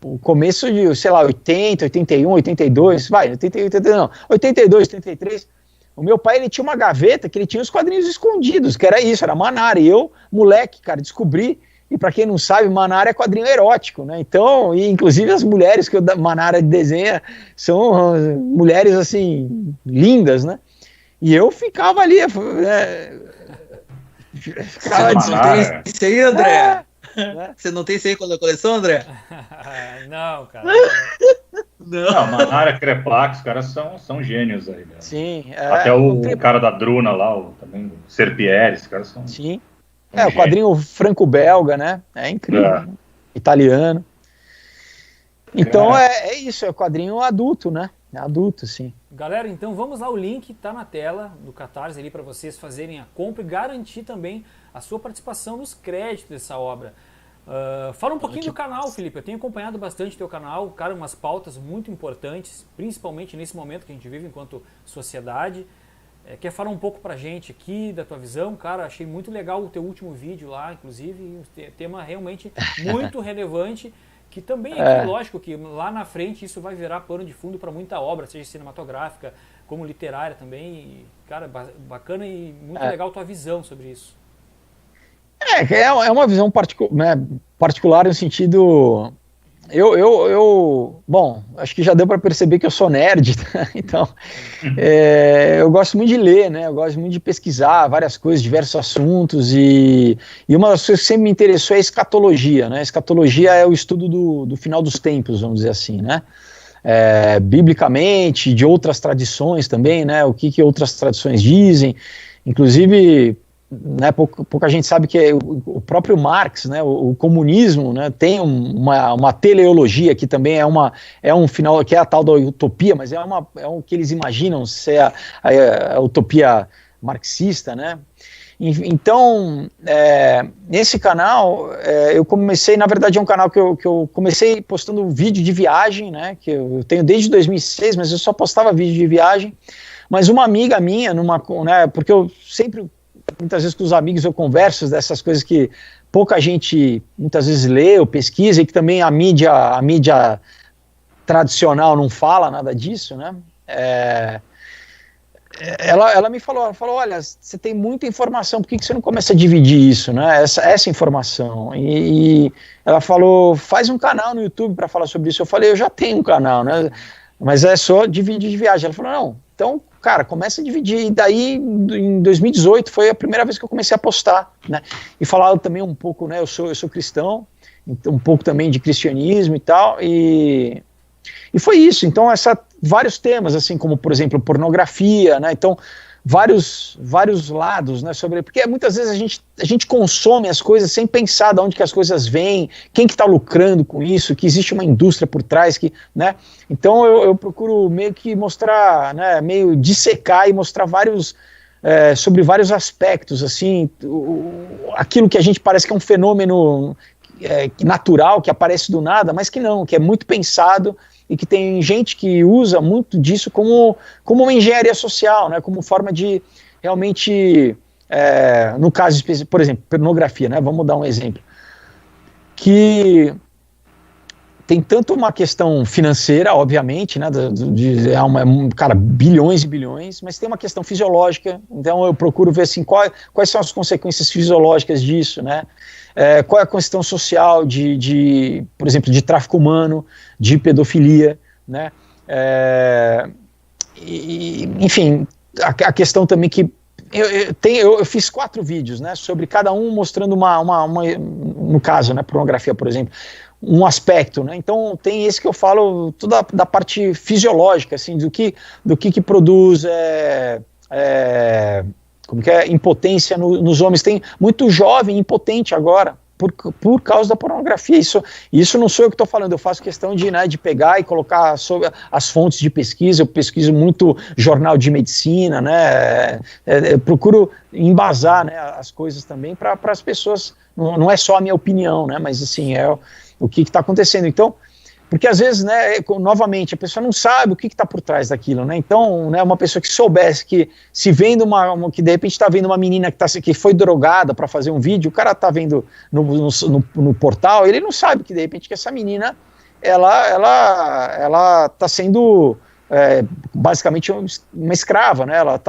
O começo de, sei lá, 80, 81, 82, 82, 83, o meu pai, ele tinha uma gaveta que ele tinha os quadrinhos escondidos, que era isso, era Manara, e eu, moleque, cara, descobri, e pra quem não sabe, Manara é quadrinho erótico, né, então, e inclusive as mulheres que o Manara desenha são mulheres, assim, lindas, né, e eu ficava ali, Isso aí, André? Você não tem isso aí com a coleção, André? Não, cara. Não, Manara, Crepax, os caras são gênios aí. Né? Sim. Até o cara da Druna lá, também, o Serpieri, os caras são... Sim. O quadrinho franco-belga, né? É incrível. Né? Italiano. Então é isso, é quadrinho adulto, né? É adulto, sim. Galera, então vamos lá, o link tá na tela do Catarse ali para vocês fazerem a compra e garantir também a sua participação nos créditos dessa obra. Fala um pouquinho do canal, Felipe. Eu tenho acompanhado bastante o teu canal, cara, umas pautas muito importantes, principalmente nesse momento que a gente vive enquanto sociedade. quer falar um pouco pra gente aqui da tua visão? Cara, achei muito legal o teu último vídeo lá, inclusive, um tema realmente muito relevante, que também lógico que lá na frente isso vai virar pano de fundo para muita obra, seja cinematográfica, como literária também. E, cara, bacana e muito legal a tua visão sobre isso. É uma visão particular no sentido... Bom, acho que já deu para perceber que eu sou nerd, tá? Então eu gosto muito de ler, né? Eu gosto muito de pesquisar várias coisas, diversos assuntos, e uma das coisas que sempre me interessou é a escatologia, né? A escatologia é o estudo do final dos tempos, vamos dizer assim, né? Biblicamente, de outras tradições também, né? O que outras tradições dizem, inclusive... Né, pouca gente sabe que o próprio Marx, né, o comunismo, né, tem uma teleologia que também é um final, que é a tal da utopia, mas é o que eles imaginam ser a utopia marxista, né? Então, nesse canal, eu comecei, na verdade é um canal que eu comecei postando vídeo de viagem, né, que eu tenho desde 2006, mas eu só postava vídeo de viagem, mas uma amiga minha, né, porque eu sempre... Muitas vezes com os amigos eu converso dessas coisas que pouca gente muitas vezes lê ou pesquisa, e que também a mídia tradicional não fala nada disso, né? Ela me falou, olha, você tem muita informação, por que você não começa a dividir isso, né? Essa informação. E ela falou, faz um canal no YouTube para falar sobre isso. Eu falei, eu já tenho um canal, né? Mas é só dividir de viagem. Ela falou, não, então... Cara, começa a dividir, e daí em 2018 foi a primeira vez que eu comecei a postar, né, e falar também um pouco, né, eu sou cristão, então, um pouco também de cristianismo e tal, e foi isso. Então vários temas, assim, como por exemplo pornografia, né, então vários lados, né, porque muitas vezes a gente consome as coisas sem pensar de onde que as coisas vêm, quem que está lucrando com isso, que existe uma indústria por trás, né, então eu procuro meio que mostrar, né, meio dissecar e mostrar sobre vários aspectos, assim, aquilo que a gente parece que é um fenômeno natural, que aparece do nada, mas que não, que é muito pensado, e que tem gente que usa muito disso como uma engenharia social, né, como forma de realmente, no caso, por exemplo, pornografia, né, vamos dar um exemplo, que tem tanto uma questão financeira, obviamente, né, cara, bilhões e bilhões, mas tem uma questão fisiológica, então eu procuro ver assim, quais são as consequências fisiológicas disso, né, qual é a questão social por exemplo, de tráfico humano, de pedofilia, né, enfim, a questão também que eu fiz 4 vídeos, né, sobre cada um mostrando no caso, né, pornografia, por exemplo, um aspecto, né, então tem esse que eu falo toda da parte fisiológica, assim, do que produz como que é, impotência nos homens. Tem muito jovem impotente agora, por causa da pornografia. Isso não sou eu que estou falando, eu faço questão de pegar e colocar sobre as fontes de pesquisa. Eu pesquiso muito jornal de medicina, né, eu procuro embasar, né, as coisas também para as pessoas, não é só a minha opinião, né, mas assim, o que está acontecendo. Então, porque às vezes, né, novamente, a pessoa não sabe o que está por trás daquilo, né, então, né, uma pessoa que soubesse que, se vendo que de repente está vendo uma menina que foi drogada para fazer um vídeo, o cara está vendo no portal, ele não sabe que de repente que essa menina, ela está sendo basicamente uma escrava, né, ela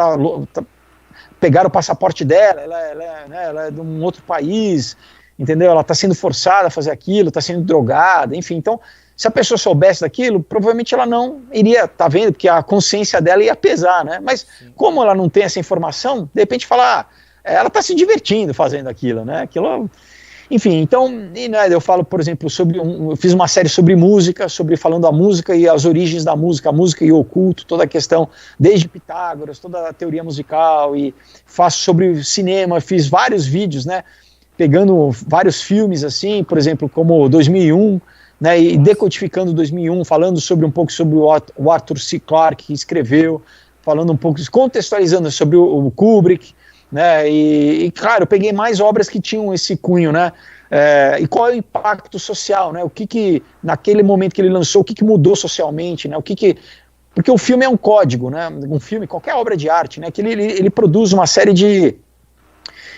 pegaram o passaporte dela, ela é de um outro país, entendeu, ela está sendo forçada a fazer aquilo, está sendo drogada, enfim, então, se a pessoa soubesse daquilo, provavelmente ela não iria vendo, porque a consciência dela ia pesar, né? Mas como ela não tem essa informação, de repente fala, ela está se divertindo fazendo aquilo, né? Aquilo, enfim, então, né, eu falo, por exemplo, eu fiz uma série sobre música, falando a música e as origens da música, a música e o oculto, toda a questão, desde Pitágoras, toda a teoria musical, e faço sobre cinema, fiz vários vídeos, né? Pegando vários filmes, assim, por exemplo, como 2001, né, e decodificando 2001, falando um pouco sobre o Arthur C. Clarke, que escreveu, falando um pouco, contextualizando sobre o Kubrick, né, e claro, eu peguei mais obras que tinham esse cunho, né, e qual é o impacto social, né, o que naquele momento que ele lançou, o que mudou socialmente, né, porque o filme é um código, né? Um filme, qualquer obra de arte, né? Que ele produz uma série de...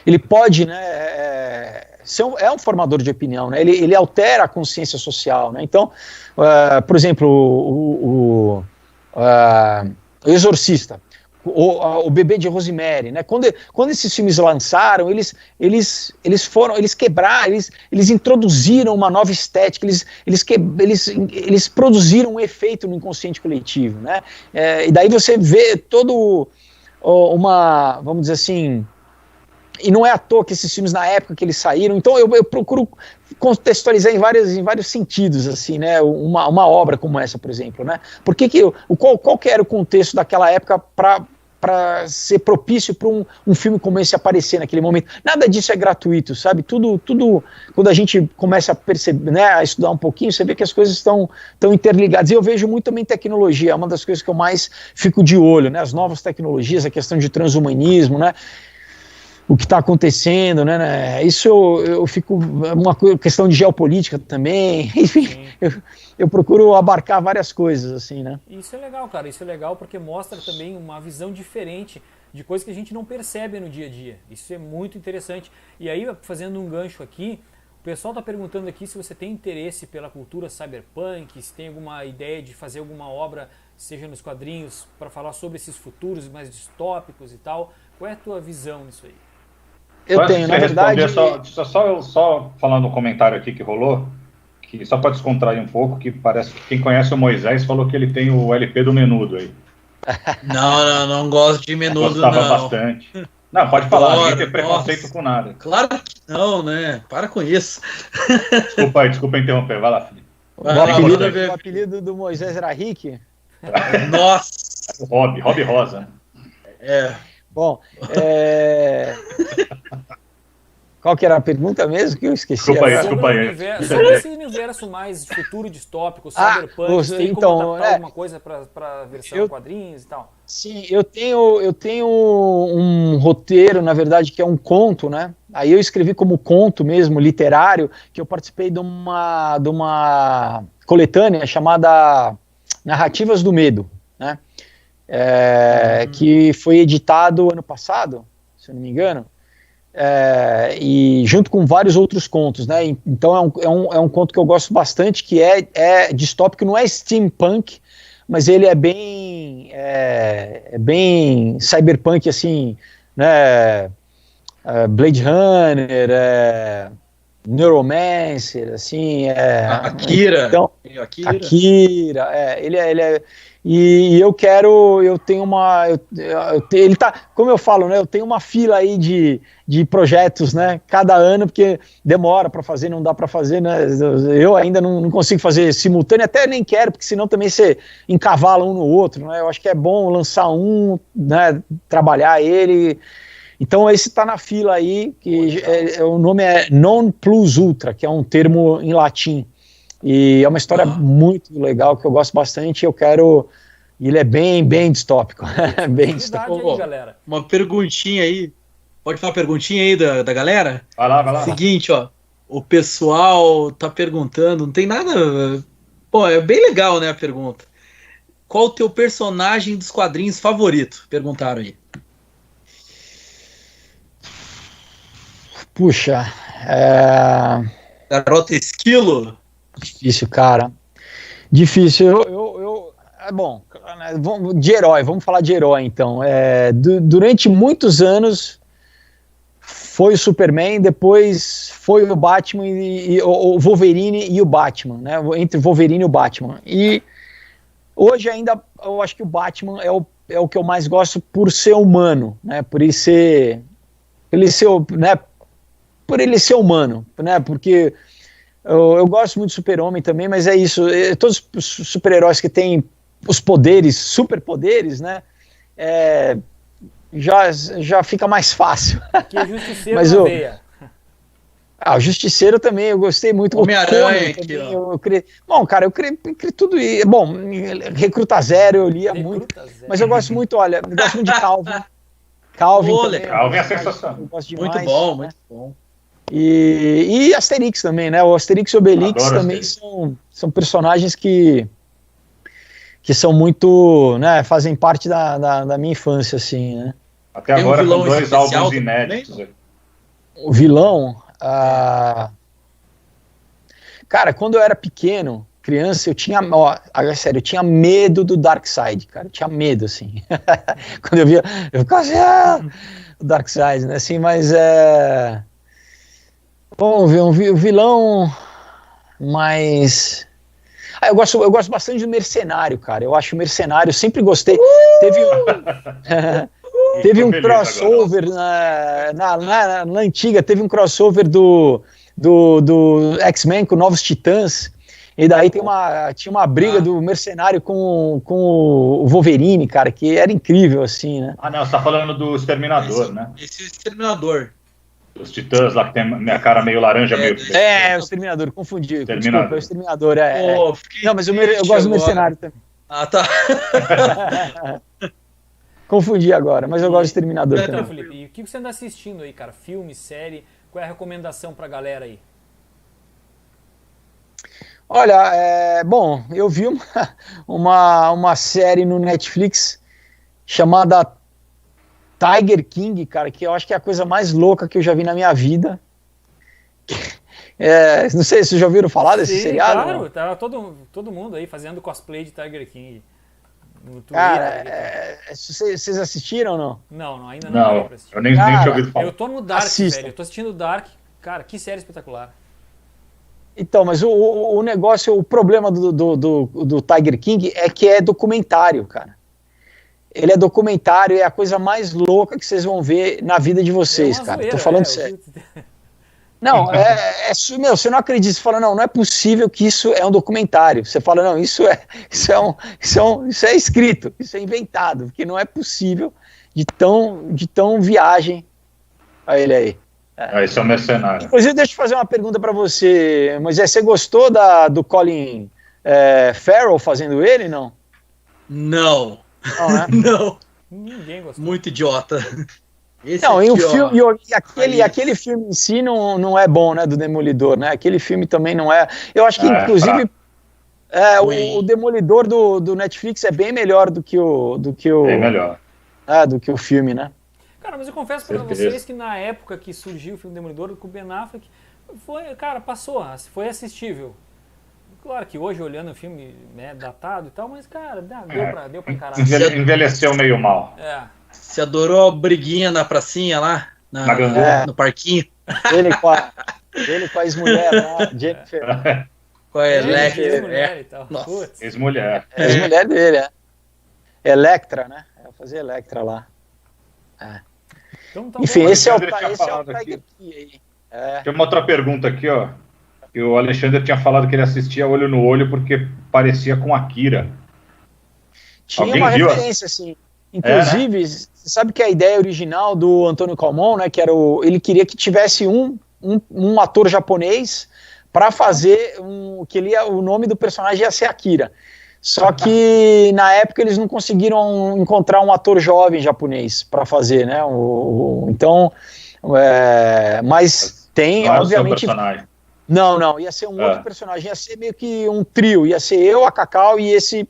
Ele pode, né, é um formador de opinião, né? Ele altera a consciência social, né? Então, por exemplo, o Exorcista, o Bebê de Rosemary, né? Quando esses filmes lançaram, eles quebraram, eles introduziram uma nova estética, eles produziram um efeito no inconsciente coletivo, né? E daí você vê vamos dizer assim, e não é à toa que esses filmes na época que eles saíram, então eu procuro contextualizar em vários sentidos, assim, né, uma obra como essa, por exemplo, né, qual que era o contexto daquela época para ser propício para um filme como esse aparecer naquele momento. Nada disso é gratuito, sabe, tudo quando a gente começa a perceber, né, a estudar um pouquinho, você vê que as coisas estão interligadas, e eu vejo muito também tecnologia, é uma das coisas que eu mais fico de olho, né, as novas tecnologias, a questão de transhumanismo, né, o que está acontecendo, né? Isso eu fico, uma questão de geopolítica também, enfim, eu procuro abarcar várias coisas, assim, né? Isso é legal, cara, isso é legal porque mostra também uma visão diferente de coisas que a gente não percebe no dia a dia, isso é muito interessante. E aí, fazendo um gancho aqui, o pessoal está perguntando aqui se você tem interesse pela cultura cyberpunk, se tem alguma ideia de fazer alguma obra, seja nos quadrinhos, para falar sobre esses futuros mais distópicos e tal. Qual é a tua visão nisso aí? Eu tenho, na verdade... Só falando um comentário aqui que rolou, que só para descontrair um pouco, que parece que quem conhece o Moisés falou que ele tem o LP do Menudo aí. Não gosto de Menudo, Gostava bastante. Não, pode falar, ninguém tem preconceito com nada. Claro que não, né? Para com isso. Desculpa interromper, vai lá, Felipe. O apelido do Moisés era Rick? Nossa! Rob Rosa. Bom, qual que era a pergunta mesmo que eu esqueci? Desculpa aí. Sobre esse universo mais futuro distópico, cyberpunk, tem como adaptar alguma coisa para a versão quadrinhos e tal? Sim, eu tenho um roteiro, na verdade, que é um conto, né? Aí eu escrevi como conto mesmo, literário, que eu participei de uma coletânea chamada Narrativas do Medo, né? Que foi editado ano passado, se eu não me engano, e junto com vários outros contos, né? Então é um conto que eu gosto bastante, que é distópico, não é steampunk, mas ele é bem cyberpunk, assim, né? Blade Runner, Neuromancer, assim, Akira. Então, Akira, ele é e eu tenho ele tá, como eu falo, né, eu tenho uma fila aí de projetos, né, cada ano, porque demora para fazer, não dá para fazer, né, eu ainda não consigo fazer simultâneo, até nem quero, porque senão também você encavala um no outro, né, eu acho que é bom lançar um, né, trabalhar ele. Então esse está na fila aí, que o nome é Non Plus Ultra, que é um termo em latim. E é uma história muito legal, que eu gosto bastante, ele é bem distópico. Bem distópico. Aí, galera. Uma perguntinha aí, pode falar uma perguntinha aí da galera? Vai lá. Seguinte, ó, o pessoal tá perguntando, não tem nada... Pô, é bem legal, né, a pergunta. Qual o teu personagem dos quadrinhos favorito? Perguntaram aí. Puxa, Garota Esquilo? Difícil, cara. Difícil. Bom, de herói, vamos falar de herói então. Durante muitos anos foi o Superman, depois foi o Batman e o Wolverine e o Batman, né? Entre o Wolverine e o Batman. E hoje ainda eu acho que o Batman é o que eu mais gosto por ser humano, né? Por ele ser humano, né? Porque eu gosto muito do Super-Homem também, mas é isso, todos os super-heróis que têm os poderes, superpoderes, né, já fica mais fácil. Que é Justiceiro mas na veia. O Justiceiro também, eu gostei muito. Homem-Aranha aqui, ó. Bom, cara, eu criei tudo isso. Bom, Recruta Zero eu lia muito, mas eu gosto muito, olha, eu gosto muito de Calvin. Calvin é sensacional. Muito bom, muito bom. E Asterix também, né? O Asterix e Obelix também são personagens que que são muito, né, fazem parte da minha infância, assim, né? Até tem agora com 2 álbuns inéditos. Também? O vilão, cara, quando eu era pequeno, criança, eu tinha, sério, eu tinha medo do Darkseid, cara, eu tinha medo, assim. Quando eu via, eu ficava assim, o Darkseid, né, assim, mas bom, um vilão mais... eu gosto bastante do Mercenário, cara. Eu acho o Mercenário, sempre gostei. Teve um crossover na antiga, teve um crossover do X-Men com Novos Titãs. E daí tinha uma briga do Mercenário com o Wolverine, cara, que era incrível, assim, né? Não, você tá falando do Exterminador, né? Esse Exterminador. Os Titãs lá que tem minha cara meio laranja, meio... o Exterminador, confundi. Desculpa, é o Exterminador, Não, mas eu gosto do Mercenário também. Tá. Confundi agora, mas eu gosto do Exterminador também. Felipe, e o que você anda assistindo aí, cara? Filme, série? Qual é a recomendação pra galera aí? Olha, bom, eu vi uma série no Netflix chamada Tiger King, cara, que eu acho que é a coisa mais louca que eu já vi na minha vida. Não sei se vocês já ouviram falar desse seriado. Claro, tá todo mundo aí fazendo cosplay de Tiger King. No Twitter, cara, vocês assistiram ou não? Não, ainda não. Não, eu nem tinha ouvido falar. Eu tô no Dark, velho. Eu tô assistindo Dark. Cara, que série espetacular. Então, mas o negócio, o problema do Tiger King é que é documentário, cara. Ele é documentário, é a coisa mais louca que vocês vão ver na vida de vocês, cara. Zoeira, tô falando sério. Não, meu, você não acredita, você fala, não é possível que isso é um documentário. Você fala, não, isso é escrito, isso é inventado, porque não é possível de tão viagem a ele aí. Isso é um mercenário. Inclusive, deixa eu fazer uma pergunta para você, Moisés, você gostou do Colin Farrell fazendo ele, não? Não. Não, né? Não. Ninguém gostou. Muito idiota. Aquele filme em si não é bom, né, do Demolidor, né? Aquele filme também não é. Eu acho que, inclusive, o Demolidor do Netflix é bem melhor do que o. Bem melhor. Do que o filme, né? Cara, mas eu confesso pra vocês que na época que surgiu o filme Demolidor com o Ben Affleck, foi assistível. Claro que hoje, olhando o filme, né, datado e tal, mas, cara, deu pra encarar. Envelheceu meio mal. Você adorou a briguinha na pracinha lá? No parquinho? Ele com a ex-mulher lá, Jennifer. Com a Electra. Ex-mulher e tal. Ex-mulher. Ex-mulher dele, Electra, né? Eu fazia Electra lá. Então, enfim, esse é o Tiger King aí. Tem uma outra pergunta aqui, ó. Que o Alexandre tinha falado que ele assistia Olho no Olho porque parecia com Akira. Tinha uma referência, assim. Inclusive, você sabe que a ideia original do Antônio Calmon, né, que era ele queria que tivesse um ator japonês para fazer o nome do personagem ia ser Akira. Só que na época eles não conseguiram encontrar um ator jovem japonês para fazer, né? Mas tem, obviamente. Não, ia ser um outro personagem, ia ser meio que um trio, ia ser eu, a Cacau e esse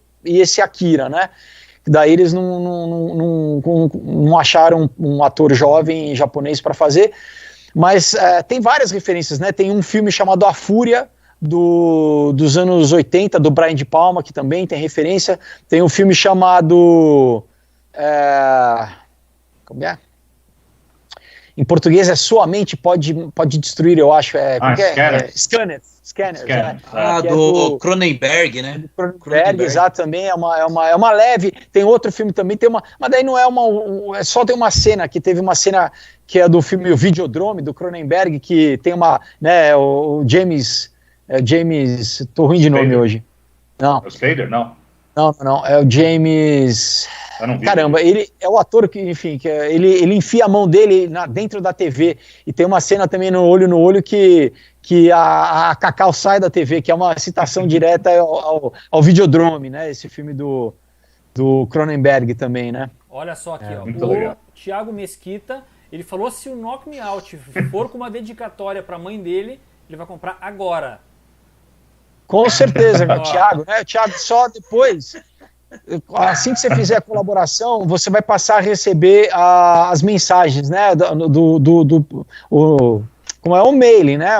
Akira, né? Daí eles não acharam um ator jovem japonês para fazer, mas tem várias referências, né? Tem um filme chamado A Fúria, dos anos 80, do Brian De Palma, que também tem referência. Tem um filme chamado... como é? Em português é Sua Mente Pode Destruir, eu acho. Scanners. Do Cronenberg, né? Cronenberg, exato, também é uma leve. Tem outro filme também, mas daí não é só tem uma cena, que teve uma cena que é do filme O Videodrome, do Cronenberg, que tem o James, tô ruim de nome hoje. Não. É o Spader, não? Não, é o James... Caramba, ele é o ator que, enfim, ele enfia a mão dele dentro da TV, e tem uma cena também no Olho que a Cacau sai da TV, que é uma citação direta ao Videodrome, né, esse filme do Cronenberg também, né. Olha só aqui, o Thiago Mesquita, ele falou: se o Knock Me Out for com uma dedicatória para a mãe dele, ele vai comprar agora. Com certeza, meu Thiago, né, Thiago, só depois assim que você fizer a colaboração, você vai passar a receber as mensagens, né, como é o mailing, né,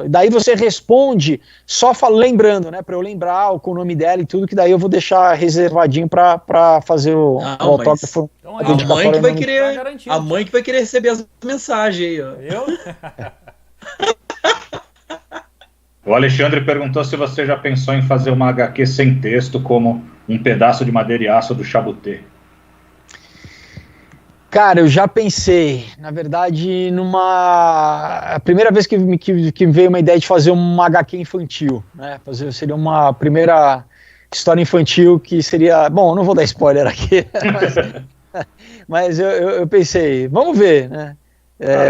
daí você responde só lembrando, né, para eu lembrar com o nome dela e tudo, que daí eu vou deixar reservadinho para fazer o autógrafo. Então, a mãe que vai querer receber as mensagens aí, ó. Eu? O Alexandre perguntou se você já pensou em fazer uma HQ sem texto, como um pedaço de madeira e aço do Chabutê. Cara, eu já pensei, na verdade, a primeira vez que me veio uma ideia de fazer uma HQ infantil, né? Seria uma primeira história infantil que seria... Bom, eu não vou dar spoiler aqui, mas eu pensei, vamos ver, né?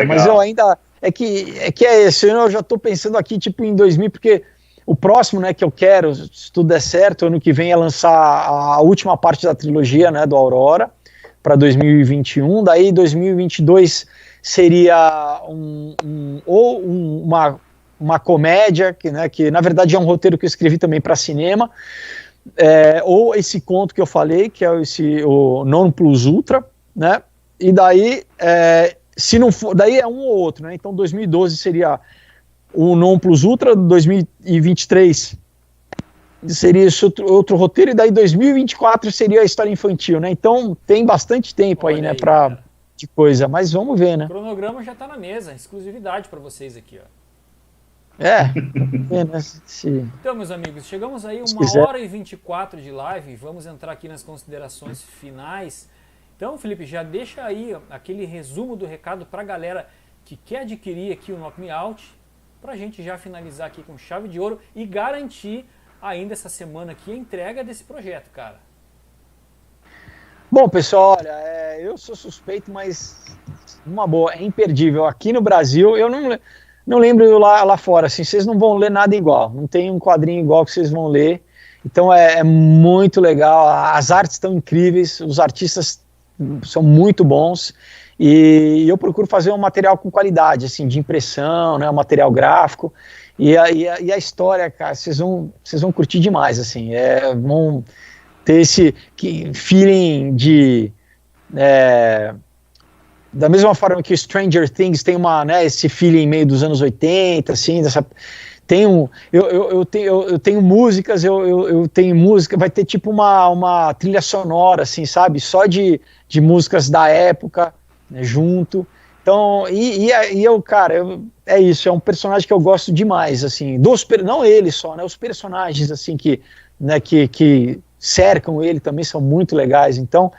Mas eu ainda... É que esse ano eu já estou pensando aqui, tipo, em 2000, porque o próximo, né, que eu quero, se tudo der certo, ano que vem é lançar a última parte da trilogia, né, do Aurora, para 2021, daí 2022 seria uma comédia, que na verdade é um roteiro que eu escrevi também para cinema, ou esse conto que eu falei, que é o Non Plus Ultra, né, e daí, se não for, daí é um ou outro, né, então 2012 seria o Non Plus Ultra, 2023 seria esse outro roteiro, e daí 2024 seria a história infantil, né? Então tem bastante tempo aí, né, de coisa, mas vamos ver, né? O cronograma já tá na mesa, exclusividade para vocês aqui, ó. Então, meus amigos, chegamos aí 1h24 de live, vamos entrar aqui nas considerações finais. Então, Felipe, já deixa aí aquele resumo do recado pra galera que quer adquirir aqui o Knock Me Out, pra gente já finalizar aqui com chave de ouro e garantir ainda essa semana aqui a entrega desse projeto, cara. Bom, pessoal, olha, eu sou suspeito, mas uma boa, é imperdível. Aqui no Brasil, eu não lembro lá fora, assim, vocês não vão ler nada igual, não tem um quadrinho igual que vocês vão ler, então é muito legal, as artes estão incríveis, os artistas são muito bons, e eu procuro fazer um material com qualidade, assim, de impressão, né, um material gráfico, e a história, cara, vocês vão curtir demais, assim, vão ter esse feeling de... da mesma forma que Stranger Things tem esse feeling meio dos anos 80, assim, eu tenho músicas, eu tenho música, vai ter tipo uma trilha sonora, assim, sabe, só de músicas da época, né, junto. Então, é isso, é um personagem que eu gosto demais, assim, não ele só, né, os personagens, assim, que cercam ele também são muito legais, então,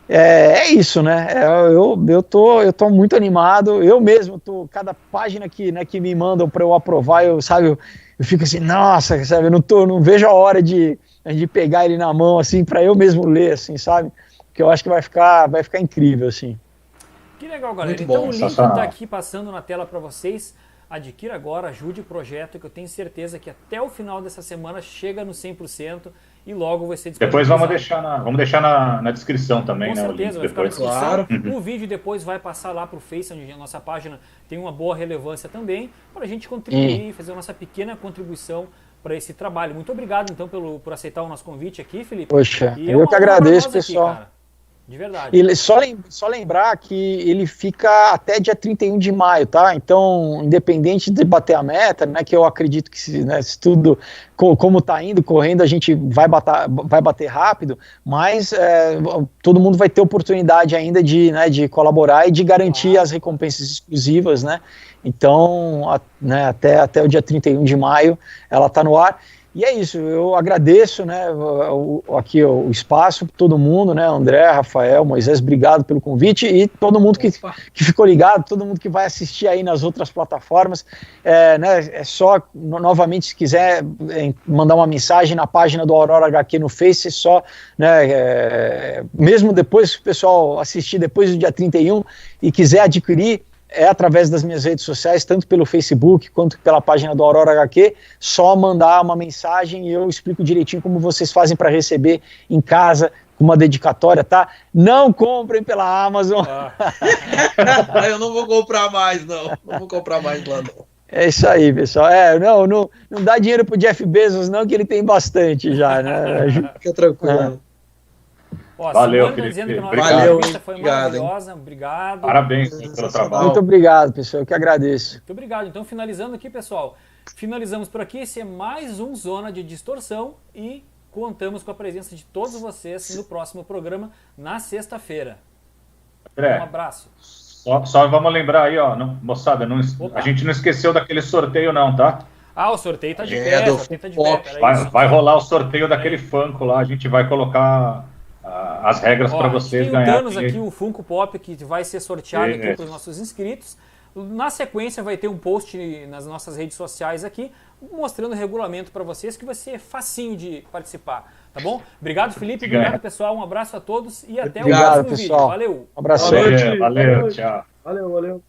é isso, né, eu tô muito animado, eu mesmo cada página que me mandam para eu aprovar, eu fico assim, nossa, sabe, eu não vejo a hora de pegar ele na mão, assim, para eu mesmo ler, assim, sabe, porque eu acho que vai ficar incrível, assim. Que legal, galera. Muito então bom, o link está aqui passando na tela para vocês. Adquira agora, ajude o projeto, que eu tenho certeza que até o final dessa semana chega no 100% e logo vai ser disponibilizado. Depois vamos deixar na descrição também, com né? Com certeza, vai ficar na descrição. Claro. O vídeo depois vai passar lá para o Face, onde a nossa página tem uma boa relevância também, para a gente contribuir, fazer a nossa pequena contribuição para esse trabalho. Muito obrigado, então, por aceitar o nosso convite aqui, Felipe. Poxa, eu que agradeço, pessoal. Aqui, de verdade. E só lembrar que ele fica até dia 31 de maio, tá? Então, independente de bater a meta, né, que eu acredito que se tudo, como tá indo, correndo, a gente vai bater rápido, mas todo mundo vai ter oportunidade ainda de colaborar e de garantir as recompensas exclusivas, né? Então, até o dia 31 de maio, ela tá no ar. E é isso, eu agradeço, né, aqui o espaço, todo mundo, né, André, Rafael, Moisés, obrigado pelo convite, e todo mundo que ficou ligado, todo mundo que vai assistir aí nas outras plataformas, é só, novamente, se quiser mandar uma mensagem na página do Aurora HQ no Face, só, né, mesmo depois que o pessoal assistir, depois do dia 31, e quiser adquirir, através das minhas redes sociais, tanto pelo Facebook quanto pela página do Aurora HQ, só mandar uma mensagem e eu explico direitinho como vocês fazem para receber em casa, com uma dedicatória, tá? Não comprem pela Amazon. Eu não vou comprar mais, não vou comprar mais lá, não. É isso aí, pessoal. Não dá dinheiro pro Jeff Bezos, não, que ele tem bastante já, né? Fica tranquilo. Ó, valeu, Felipe. Dizendo que a nossa valeu, entrevista foi maravilhosa. Obrigado. Parabéns pelo trabalho. Muito obrigado, pessoal. Eu que agradeço. Muito obrigado. Então, finalizando aqui, pessoal. Finalizamos por aqui. Esse é mais um Zona de Distorção e contamos com a presença de todos vocês no próximo programa, na sexta-feira. Um abraço. Só vamos lembrar aí, ó, moçada, a gente não esqueceu daquele sorteio não, tá? O sorteio tá de pé, o sorteio tá de pé. Vai rolar o sorteio daquele Funko lá, a gente vai colocar as regras para vocês ganharem. Temos aqui o Funko Pop que vai ser sorteado aqui para os nossos inscritos. Na sequência vai ter um post nas nossas redes sociais aqui, mostrando o regulamento para vocês, que vai ser facinho de participar, tá bom? Obrigado, Felipe, obrigado, pessoal, um abraço a todos e até o próximo vídeo. Valeu! Um abraço. Valeu, tchau. Valeu.